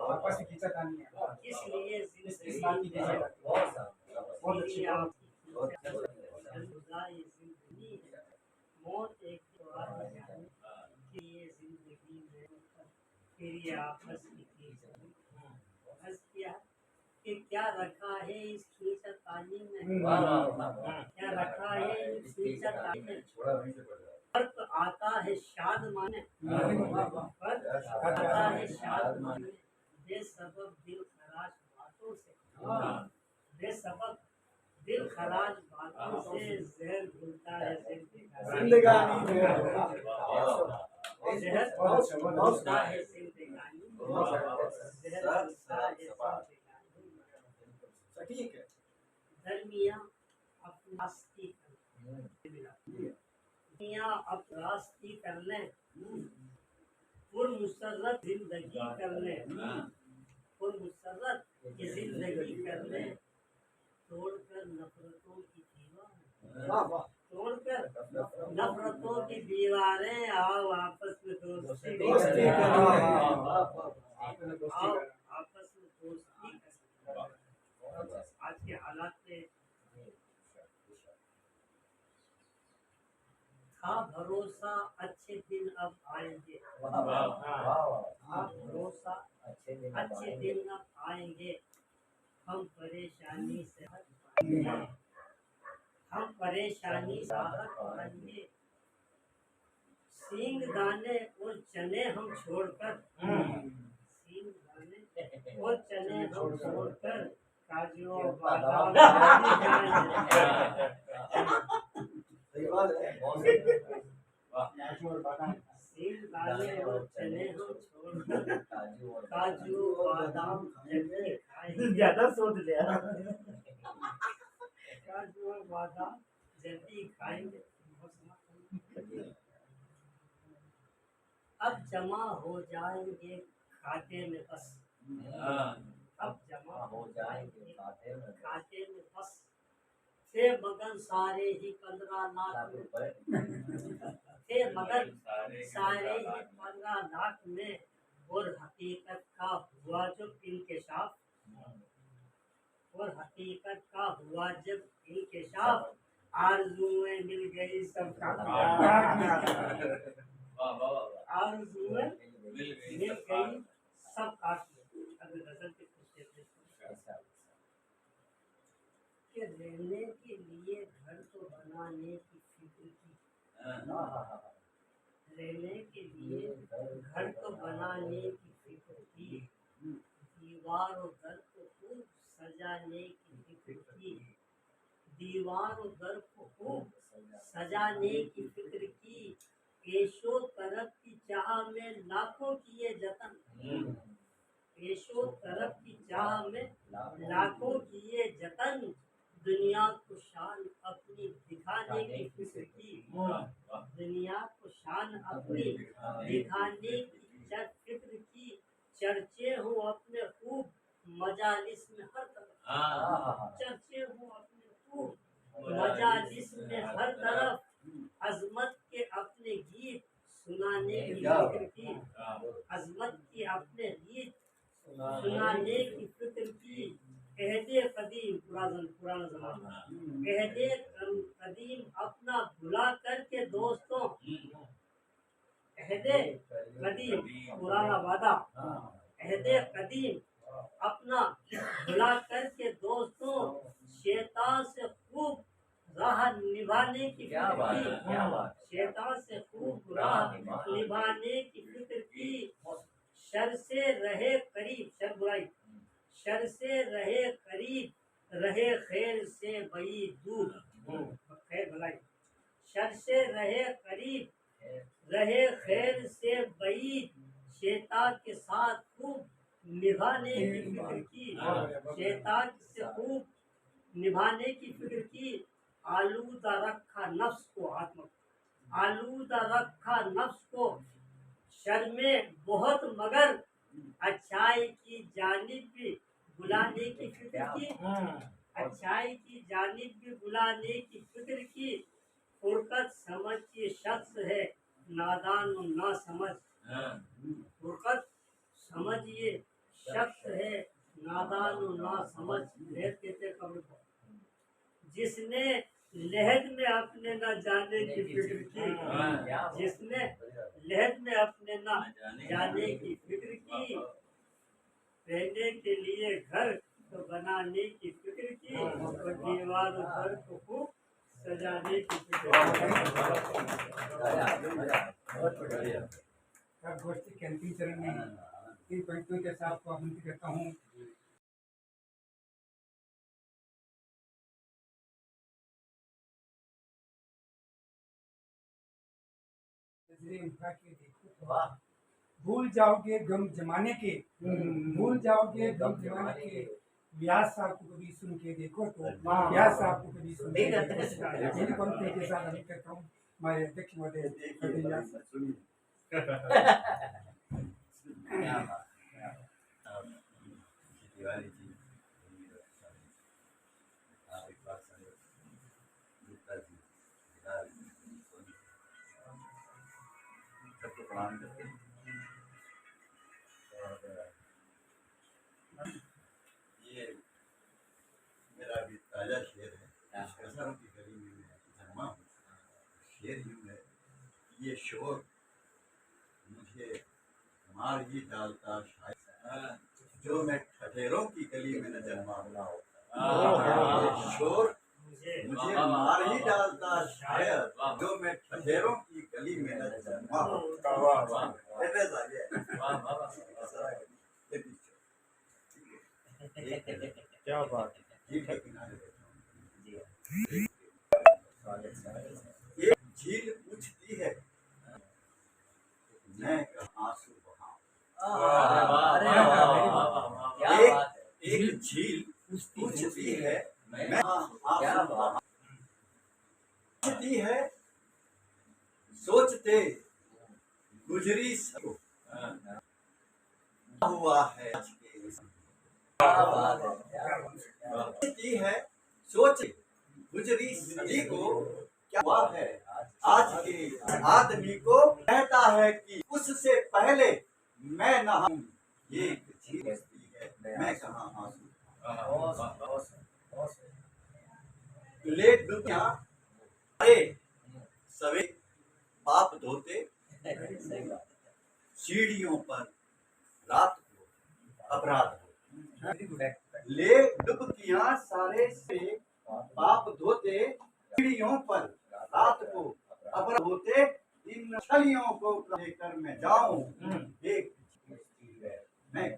आपस में खींचतानी है। इसलिए इस्लामी जिंदगी में बहुत अच्छी बात। जिंदगी है, मौत एक तो आ ही जानी, कि ये जिंदगी में फिर ये आपस की खींचतानी। बस कि क्या रखा है इस खींचतानी में, क्या रखा है इस खींचतानी में। फर्क आता है शाद माने, फर्क आता है शाद माने, बेसबब दिल खराज बातों से, बेसबब दिल खराज बातों से जहर घुलता है जिंदगानी में। जहर घुलता है जिंदगानी, जहर घुलता है जिंदगानी। ठीक है। दरमिया अपरास्ती अपरास्ती कर लें, पुरमुसर्रत जिंदगी कर लें, पुरमुसर्रत की जिंदगी कर लें, तोड़कर नफरतों की दीवारें, तोड़कर नफरतों की दीवारें, आओ आपस में दोस्ती करें, आओ आपस में दोस्ती करें। आज के हालात में था भरोसा अच्छे दिन अब आएंगे, था भरोसा अच्छे दिन अब आएंगे, हम परेशानी से हट पाएंगे, हम परेशानी से हट पाएंगे। सींग दाने और चने हम छोड़कर, सींग दाने और चने हम छोड़कर, काजू और बादाम सींग दाने और चने हम छोड़कर, काजू बादाम जल्दी खाएंगे। ज्यादा सोच लिया। काजू और बादाम जमा हो जाएंगे खाते में बस, अब जमा हो जाएंगे खाते में खाते में बस, थे मगन सारे ही 15 लाख में, थे मगन सारे ही 15 लाख में, और हकीकत का हुआ जो इंकशाफ, और हकीकत का हुआ जब इंकशाफ, आरज़ुएं मिल गई सबका, आरज़ुएं मिल गई सब काट में। अभी गजल के कुछ शेर कि रहने के लिए घर तो बनाने की फिक्र की, रहने के लिए घर तो बनाने की फिक्र की, दीवार और घर को खूब सजाने की फिक्र की, दीवार और घर को खूब सजाने की फिक्र की, ऐशो तरफ की चाह में लाखों किए जतन, ऐशो तरफ की चाह में लाखों किए जतन, दुनिया को शान अपनी दिखाने की फिक्र की, दुनिया को शान अपनी दिखाने की फिक्र की, चर्चे हो अपने खूब मजालिस में हर तरफ, चर्चे हो अपने खूब मजालिस में हर तरफ, अजमत के अपने गीत सुनाने की फिक्र की, अजमत के अपने गीत सुनाने की फिक्र की, अहदे कदीम पुराना जमाना, अहदे कदीम अपना भुला करके दोस्तों, अहदे कदीम पुराना वादा, अहदे कदीम अपना भुला करके दोस्तों, शैतान से खूब राह निभाने की फिक्र की, शैतान से खूब राह निभाने की फिक्र की, शर से रहे करीब, शर बुराई, शर से रहे करीब, रहे खैर से बई दूर, खैर भलाई, शर से रहे करीब, रहे खैर से बई, शैतान के साथ खूब निभाने की फिक्र की, शैतान से खूब निभाने की फिक्र की, आलूदा रखा नफ्स को आत्मा, आलूदा रखा नफ्स को शर में बहुत, मगर अच्छाई की जानिब भी बुलाने की फिक्र की, अच्छाई की जानिब भी बुलाने की फिक्र की, फुरकत समझ के शख्स है नादान और ना समझ, फुरकत समझ ये शख्स है नादान और ना समझ, कहते कब्र को, जिसने लहद में अपने न जाने की फिक्र की, जिसने लहद में अपने न जाने की फिक्र की, रहने के लिए घर तो बनाने की फिक्र की, और दीवार घर को खूब सजाने की फिक्र की। गोष्ठी के अंतिम चरण में इन पंक्तियों के साथ को आमंत्रित करता हूँ। नजरें उठा के देखो तो भूल जाओगे गम जमाने के, भूल जाओगे गम जमाने के, व्यास साहब को कभी सुन के देखो तो, व्यास साहब को कभी सुन के देखो। मेरी पंक्ति के साथ अभी करता हूँ हमारे अध्यक्ष महोदय तिवारी जी, आप एक बार गुप्ता जी, सबको प्रणाम करते हैं। और ये मेरा अभी ताज़ा शेर है, कसम की गली में जन्मा हूँ। शेर यूँ है, ये शोर मुझे मार ही डालता शायद, जो मैं ठठेरों की गली में न जन्मा हूँ। ये शोर मुझे मार ही डालता शायद, जो मैं ठठेरों की गली में न जन्मा हूँ। क्या बात है। एक झील पूछती है मैं आंसू बहाऊं, एक झील पूछती है मैं आंसू पूछती है, सोचते गुजरी सको की है सोच गुजरी सदी को क्या हुआ है आज के आदमी को कहता है कि उससे पहले मैं नहाऊं ये झील है मैं कहाँ आंसू ले दुनिया अरे सवे पाप धोते सीढ़ियों पर रात को अपराध ले डुबकियां सारे से पाप धोते सीढ़ियों पर रात को अपराध होते इन छलियों को लेकर मैं जाऊं एक मैं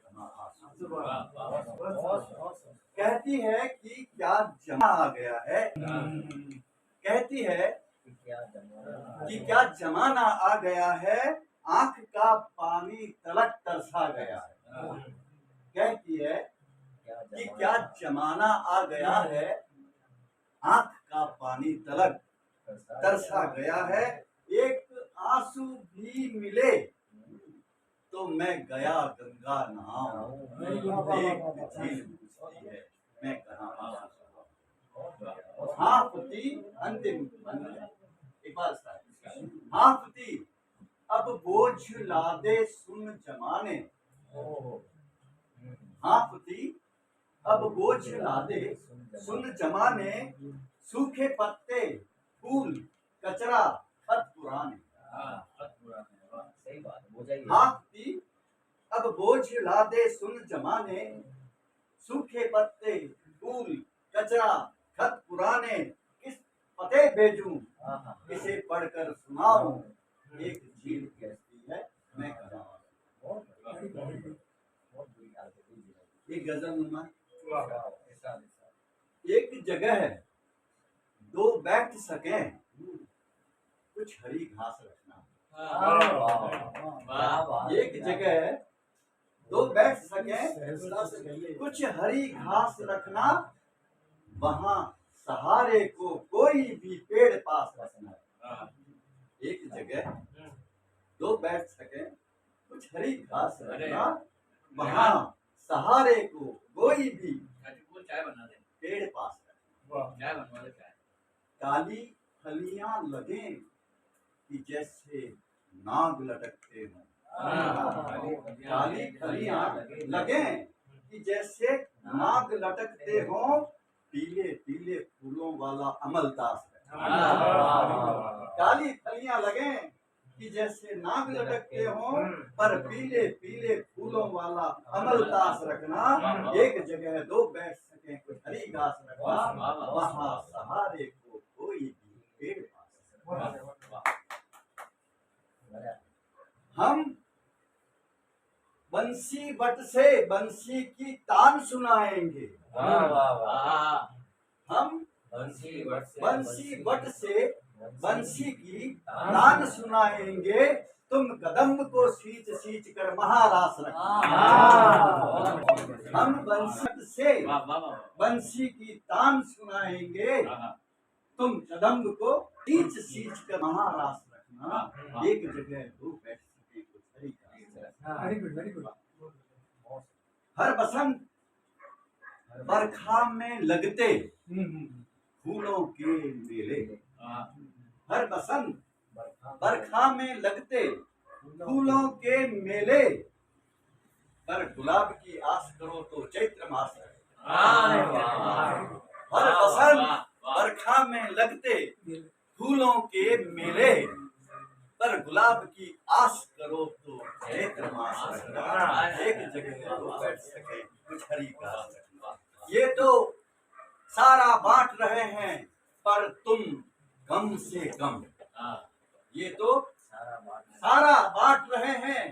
कहती है कि क्या जमा आ गया है कहती है कि क्या जमाना आ गया है आंख का पानी तलक तरसा गया है कहती है कि क्या जमाना आ गया है आंख का पानी तलक तरसा गया है एक आंसू भी मिले तो मैं गया गंगा नहाऊं एक झील पूछती है मैं कहाँ हाँ पति अंतिम एक बार हाँ पति अब बोझ लादे सुन जमाने हाँ पति अब बोझ लादे सुन जमाने सूखे पत्ते फूल कचरा खत पुराने हाँ पति अब बोझ लादे सुन जमाने सूखे पत्ते फूल कचरा खत पुराने किस पते भेजूं इसे पढ़कर सुनाऊं एक झील कहती है मैं एक गजल एक जगह दो बैठ सके कुछ हरी घास रखना एक जगह दो बैठ सके कुछ हरी घास रखना वहां सहारे को कोई भी पेड़ पास रखना एक जगह दो बैठ सके कुछ हरी घास रखना वहां सहारे को कोई भी चाय बना दे पेड़ पास रखना चाय बनवा दे चाय काली फलियां लगे कि जैसे नाग लटकते हों काली फलियां लगे कि जैसे नाग लटकते हों पीले पीले फूलों वाला अमलदास काली फलियां लगे कि जैसे नाग लटकते हों पर पीले पीले फूलों वाला अमलदास रखना एक जगह दो बैठ सके कुछ हरी घास रखना वहां सहारे को कोई भी पेड़ पास हम बंसी बट से बंसी की तान सुनाएंगे हम बंसी बट से बंसी की तान सुनाएंगे तुम कदम्ब को सींच सींच कर महारास रखना हम बंसी से बंसी की तान सुनाएंगे तुम कदम्ब को सींच सींच कर महारास रखना एक जगह दो बैठ सके कुछ वेरी गुड वेरी गुड हर बसंत बरखा में लगते फूलों के मेले हर बसंत बरखा में लगते फूलों के मेले पर गुलाब की आस करो तो चैत्र मास हर बसंत बरखा में लगते फूलों के मेले पर गुलाब की आस करो तो चैत्र मास एक जगह बैठ सके कुछ हरी घास ये तो सारा बांट रहे हैं पर तुम कम से कम ये तो सारा बांट रहे हैं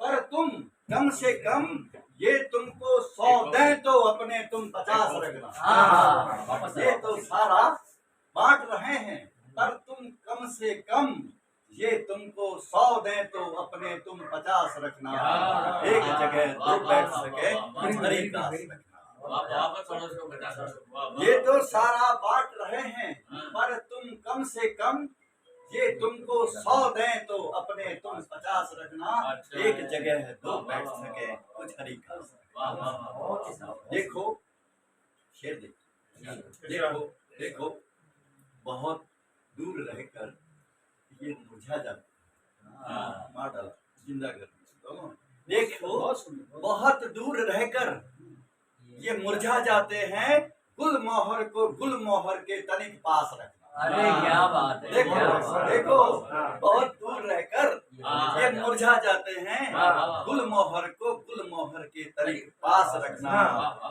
पर तुम कम से कम ये तुमको 100 दें तो अपने तुम 50 रखना ये तो सारा बांट रहे हैं पर तुम कम से कम ये तुमको 100 दें तो अपने तुम 50 रखना एक जगह दो बैठ सके हरी घास रखना ये तो सारा बांट रहे हैं पर तुम कम से कम ये तुमको 100 दें तो अपने तुम 50 रखना एक जगह दो बैठ सके कुछ हरी घास वाह वाह वाह देखो शेर देखो देखो बहुत दूर रहकर ये मुरझा जाता, मार डाला, जिंदा कर दिया। देखो बहुत दूर रहकर ये मुरझा जाते हैं, गुल मोहर को गुल मोहर के तनिक पास रखना। अरे क्या बात है, देखो क्या बात है। देखो बहुत दूर रहकर ये मुरझा जाते हैं, गुल मोहर को गुल मोहर के तनिक पास रखना।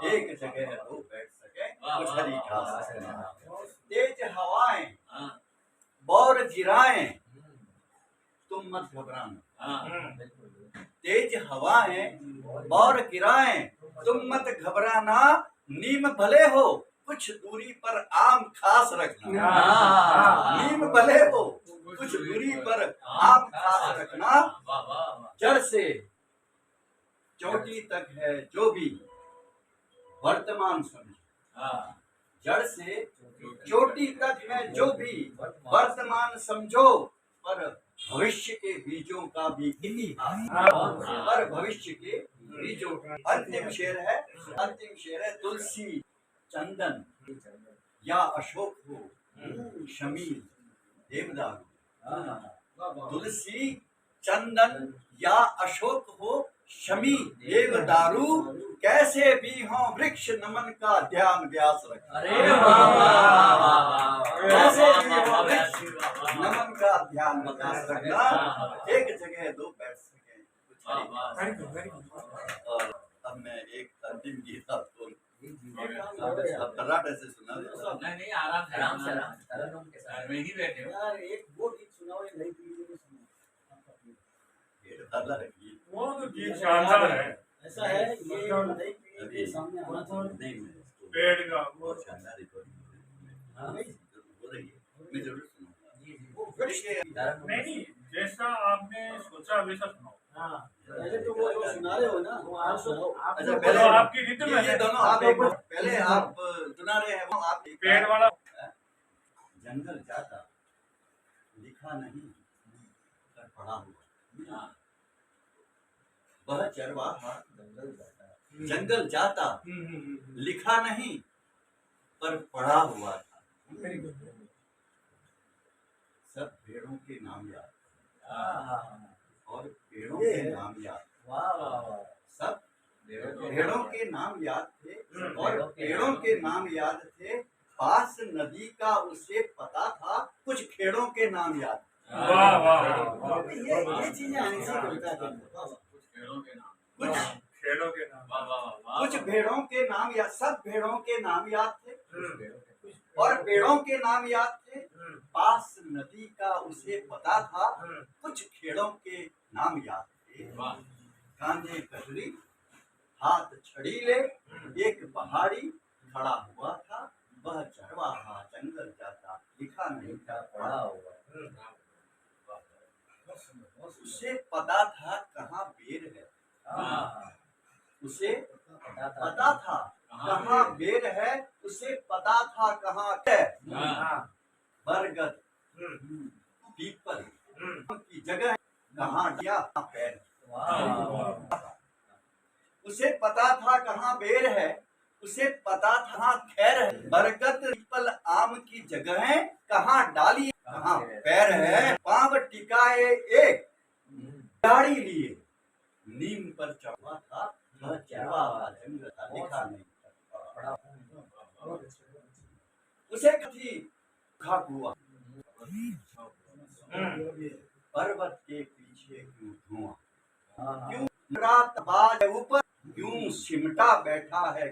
एक जगह दो बैठ सके कुछ हरी घास रखना। तेज हवाएं बौर जिराएं तुम मत घबराना। तेज हवाएं बौर गिराएं तुम मत घबराना। नीम भले हो कुछ दूरी पर आम खास रखना। नीम भले हो कुछ दूरी पर आम खास रखना। जड़ से चोटी तक है जो भी वर्तमान समझो। जड़ से चोटी तक है जो भी वर्तमान समझो, पर भविष्य के बीजों का भी इतिहास। पर भविष्य के बीजों। अंतिम शेर है तुलसी चंदन या अशोक हो शमीर देवदारू। तुलसी चंदन या अशोक हो शमी देवदारू, कैसे भी हो वृक्ष नमन का ध्यान व्यास रखना। अरे वाह वाह वाह, कैसे भी हो वृक्ष नमन का ध्यान व्यास रखना। एक जगह दो बैठ सके कुछ हरी घास। और अब मैं एक अंतिम गीत आपको तराटे से सुना देता हूँ। नहीं आराम से आराम से तरन्नुम के साथ। घर में ही बैठे हो। यार एक वो गीत सुनाओ, ये नई पीढ़ी में सुनाओ। वो तो गीत शानदार है। ऐसा है ये नई पीढ़ी के सामने आना चाहिए। पेड़ का बहुत शानदार रिकॉर्डिंग हो रही है, मैं जरूर सुनूंगा। नहीं, जैसा आपने सोचा वैसा सुनाओ। हाँ, पहले तो वो जो सुना रहे हो ना, वो आप सुनाओ। अच्छा, पहले आपकी रिदम में ये दोनों आप एक पहले आप सुना रहे हैं, वो आप एक पेड़ वाला। जंगल जाता लिखा नहीं पर पढ़ा हुआ। वह चरवाहा जंगल जाता लिखा नहीं पर पढ़ा हुआ था। सब पेड़ों के नाम याद और पेड़ों के नाम याद। सब पेड़ों के नाम याद थे और पेड़ों के नाम याद थे। पास नदी का उसे पता था, कुछ खेड़ों के नाम याद। वाह वाह, ये चीजें आनी चाहिए कविता के अंदर। कुछ खेलों के नाम, कुछ खेलों के नाम। वाह वाह वाह। कुछ भेड़ों के नाम याद, सब भेड़ों के नाम याद थे और पेड़ों के नाम याद थे। पास नदी का उसे पता था, कुछ खेड़ों के नाम याद थे। कांधे कटरी हाथ छड़ी ले एक पहाड़ी खड़ा हुआ था। वह चरवाहा जंगल जाता लिखा नहीं था पढ़ा हुआ। उसे पता था कहाँ बेर है, उसे पता था कहाँ बेर है, उसे पता था कहाँ है। बरगद पीपल की जगह कहाँ दिया पैर। उसे पता था कहाँ बेर है, उसे पता था खैर है। बरगद पीपल आम की जगह है, कहाँ डाली कहाँ पैर है। पांव टिकाए एक गाड़ी लिए नीम पर चढ़ा था। वह चरवाहा जंगल था लिखा नहीं था। उसे कथी खा हुआ पर्वत के पीछे क्यों धुआं, क्यों रात बाज ऊपर क्यों सिमटा बैठा है।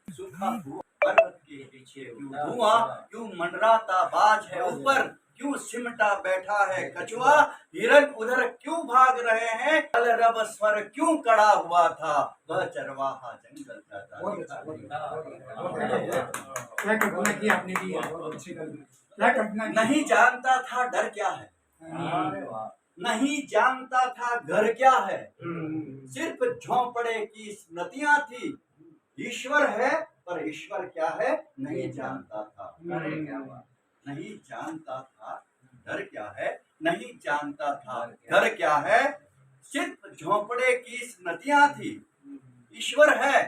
सूखा हुआ पर्वत के पीछे क्यों धुआं, क्यों मंडराता बाज है ऊपर, क्यों सिमटा बैठा है कछुआ। हिरन उधर क्यों भाग रहे हैं, कलरव स्वर क्यों कड़ा हुआ था। वह चरवाहा जंगल जाता। क्या कल्पना की आपने की है, बहुत अच्छी कल्पना। क्या कल्पना की? नहीं जानता था डर क्या है, नहीं जानता था घर क्या है। सिर्फ झोंपड़े की स्मृतियां थी। ईश्वर है पर ईश्वर क्या है नहीं जानता था। नहीं जानता था डर क्या है, नहीं जानता था घर क्या है। सिर्फ झोंपड़े की नदियां थी। ईश्वर है,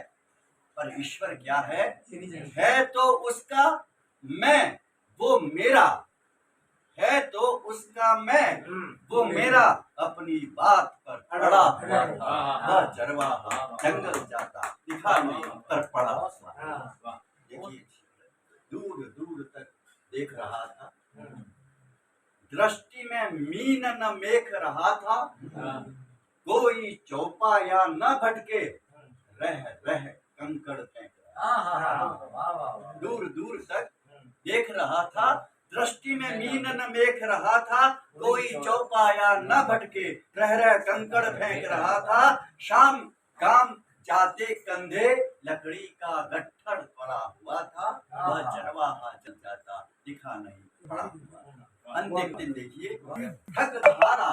पर ईश्वर क्या है तो उसका मैं वो मेरा, है तो उसका मैं वो मेरा, अपनी बात पर अड़ा हुआ था। वह चरवाहा जंगल जाता दिखा नहीं पर पड़ा हुआ। देखिए, दूर दूर तक देख रहा था, दृष्टि में मीन न मेख रहा था। कोई चौपाया न भटके, रह रह कंकड़ फेंक रहा। दूर दूर तक देख रहा था, दृष्टि में मीन न मेख रहा था। कोई चौपाया न भटके, रह रह कंकड़ फेंक रहा था। शाम काम जाते कंधे लकड़ी का गट्ठर पड़ा हुआ था। वह चरवाहा चल जाता दिखा नहीं पड़ा हुआ। अंतिम दिन देखिए, थक हारा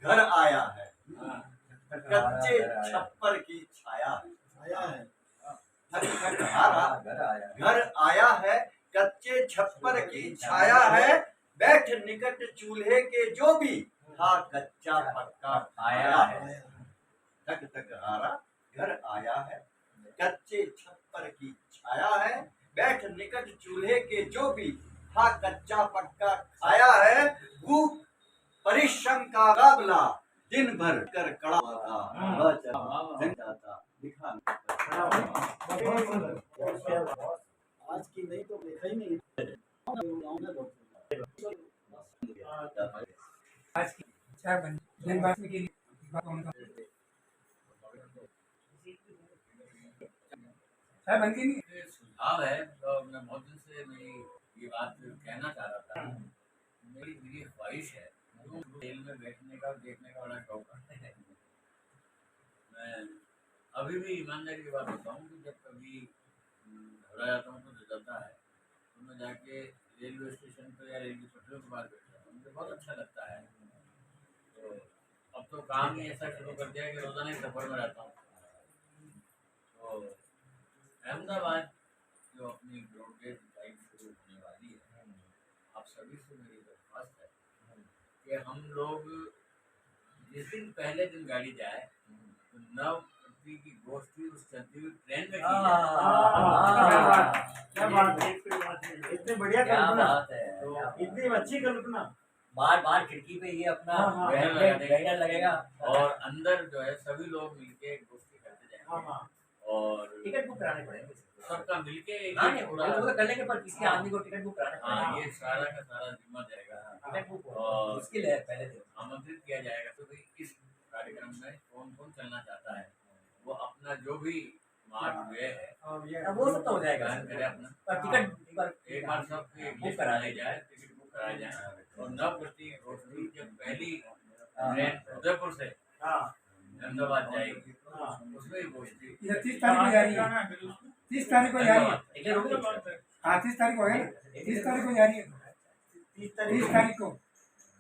घर आया है, कच्चे छप्पर की छाया है। थक थक हारा घर आया है, कच्चे छप्पर की छाया है। बैठ निकट चूल्हे के जो भी था, कच्चा पक्का खाया है। थक थक हारा घर आया है, कच्चे छप्पर की छाया है। बैठ निकट चूल्हे के जो भी था, कच्चा पक्का खाया है। भूख परिश्रम का मुकाबला दिन भर कर कड़ा था। वह जाता दिखा आज की नहीं तो देखा ही नहीं। आज की चाय बन जनवासी के लिए चाय बन गई नहीं। सुझाव है, तो मैं बहुत दिन से मेरी ये बात कहना चाह रहा था। मेरी ख्वाहिश है, रेल में बैठने का और देखने का बड़ा शौक है। मैं अभी भी ईमानदारी की बात बताऊँ कि जब कभी घबरा जाता हूँ तो चलता है, तो मैं जाके रेलवे स्टेशन पर या रेलवे पटरियों के पास बैठता हूँ। मुझे बहुत अच्छा लगता है। तो अब तो काम ही ऐसा शुरू कर दिया कि रोजाना ही सफर में रहता हूँ। तो अहमदाबाद जो अपनी ब्रॉडगेज लाइन शुरू होने वाली है, आप सभी से मेरी दरख्वास्त है कि हम लोग जिस दिन पहले दिन गाड़ी जाए तो नव पृथ्वी की गोष्ठी उस चलती हुई ट्रेन में की जाए। इतनी बढ़िया कल्पना, इतनी अच्छी कल्पना। बार बार खिड़की पे ये अपना बैनर लगेगा और अंदर जो है सभी लोग मिलके गोष्ठी करते जाएंगे। और टिकट बुक कराने पड़ेंगे सबका मिलके कर लेंगे, पर किसी आदमी को टिकट बुक कराने पड़ेगा। हाँ, ये सारा का सारा जिम्मा जाएगा। टिकट बुक और मुश्किल है, पहले दिन आमंत्रित किया जाएगा तो भाई इस कार्यक्रम में कौन कौन चलना चाहता है वो अपना जो भी मार्ग व्यय है वो सब तो हो जाएगा। करे अपना, पर टिकट एक बार सब बुक करा ली जाए, टिकट बुक कराया जाए। और नव प्रति गोष्ठी जब पहली ट्रेन उदयपुर से अहमदाबाद जाएगी उसमें ही गोष्ठी 30 तारीख को जा रही है। 30 तारीख को जा रही है। हाँ 30 तारीख को है ना, 30 तारीख को जा रही है। 30 तारीख को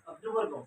अक्टूबर को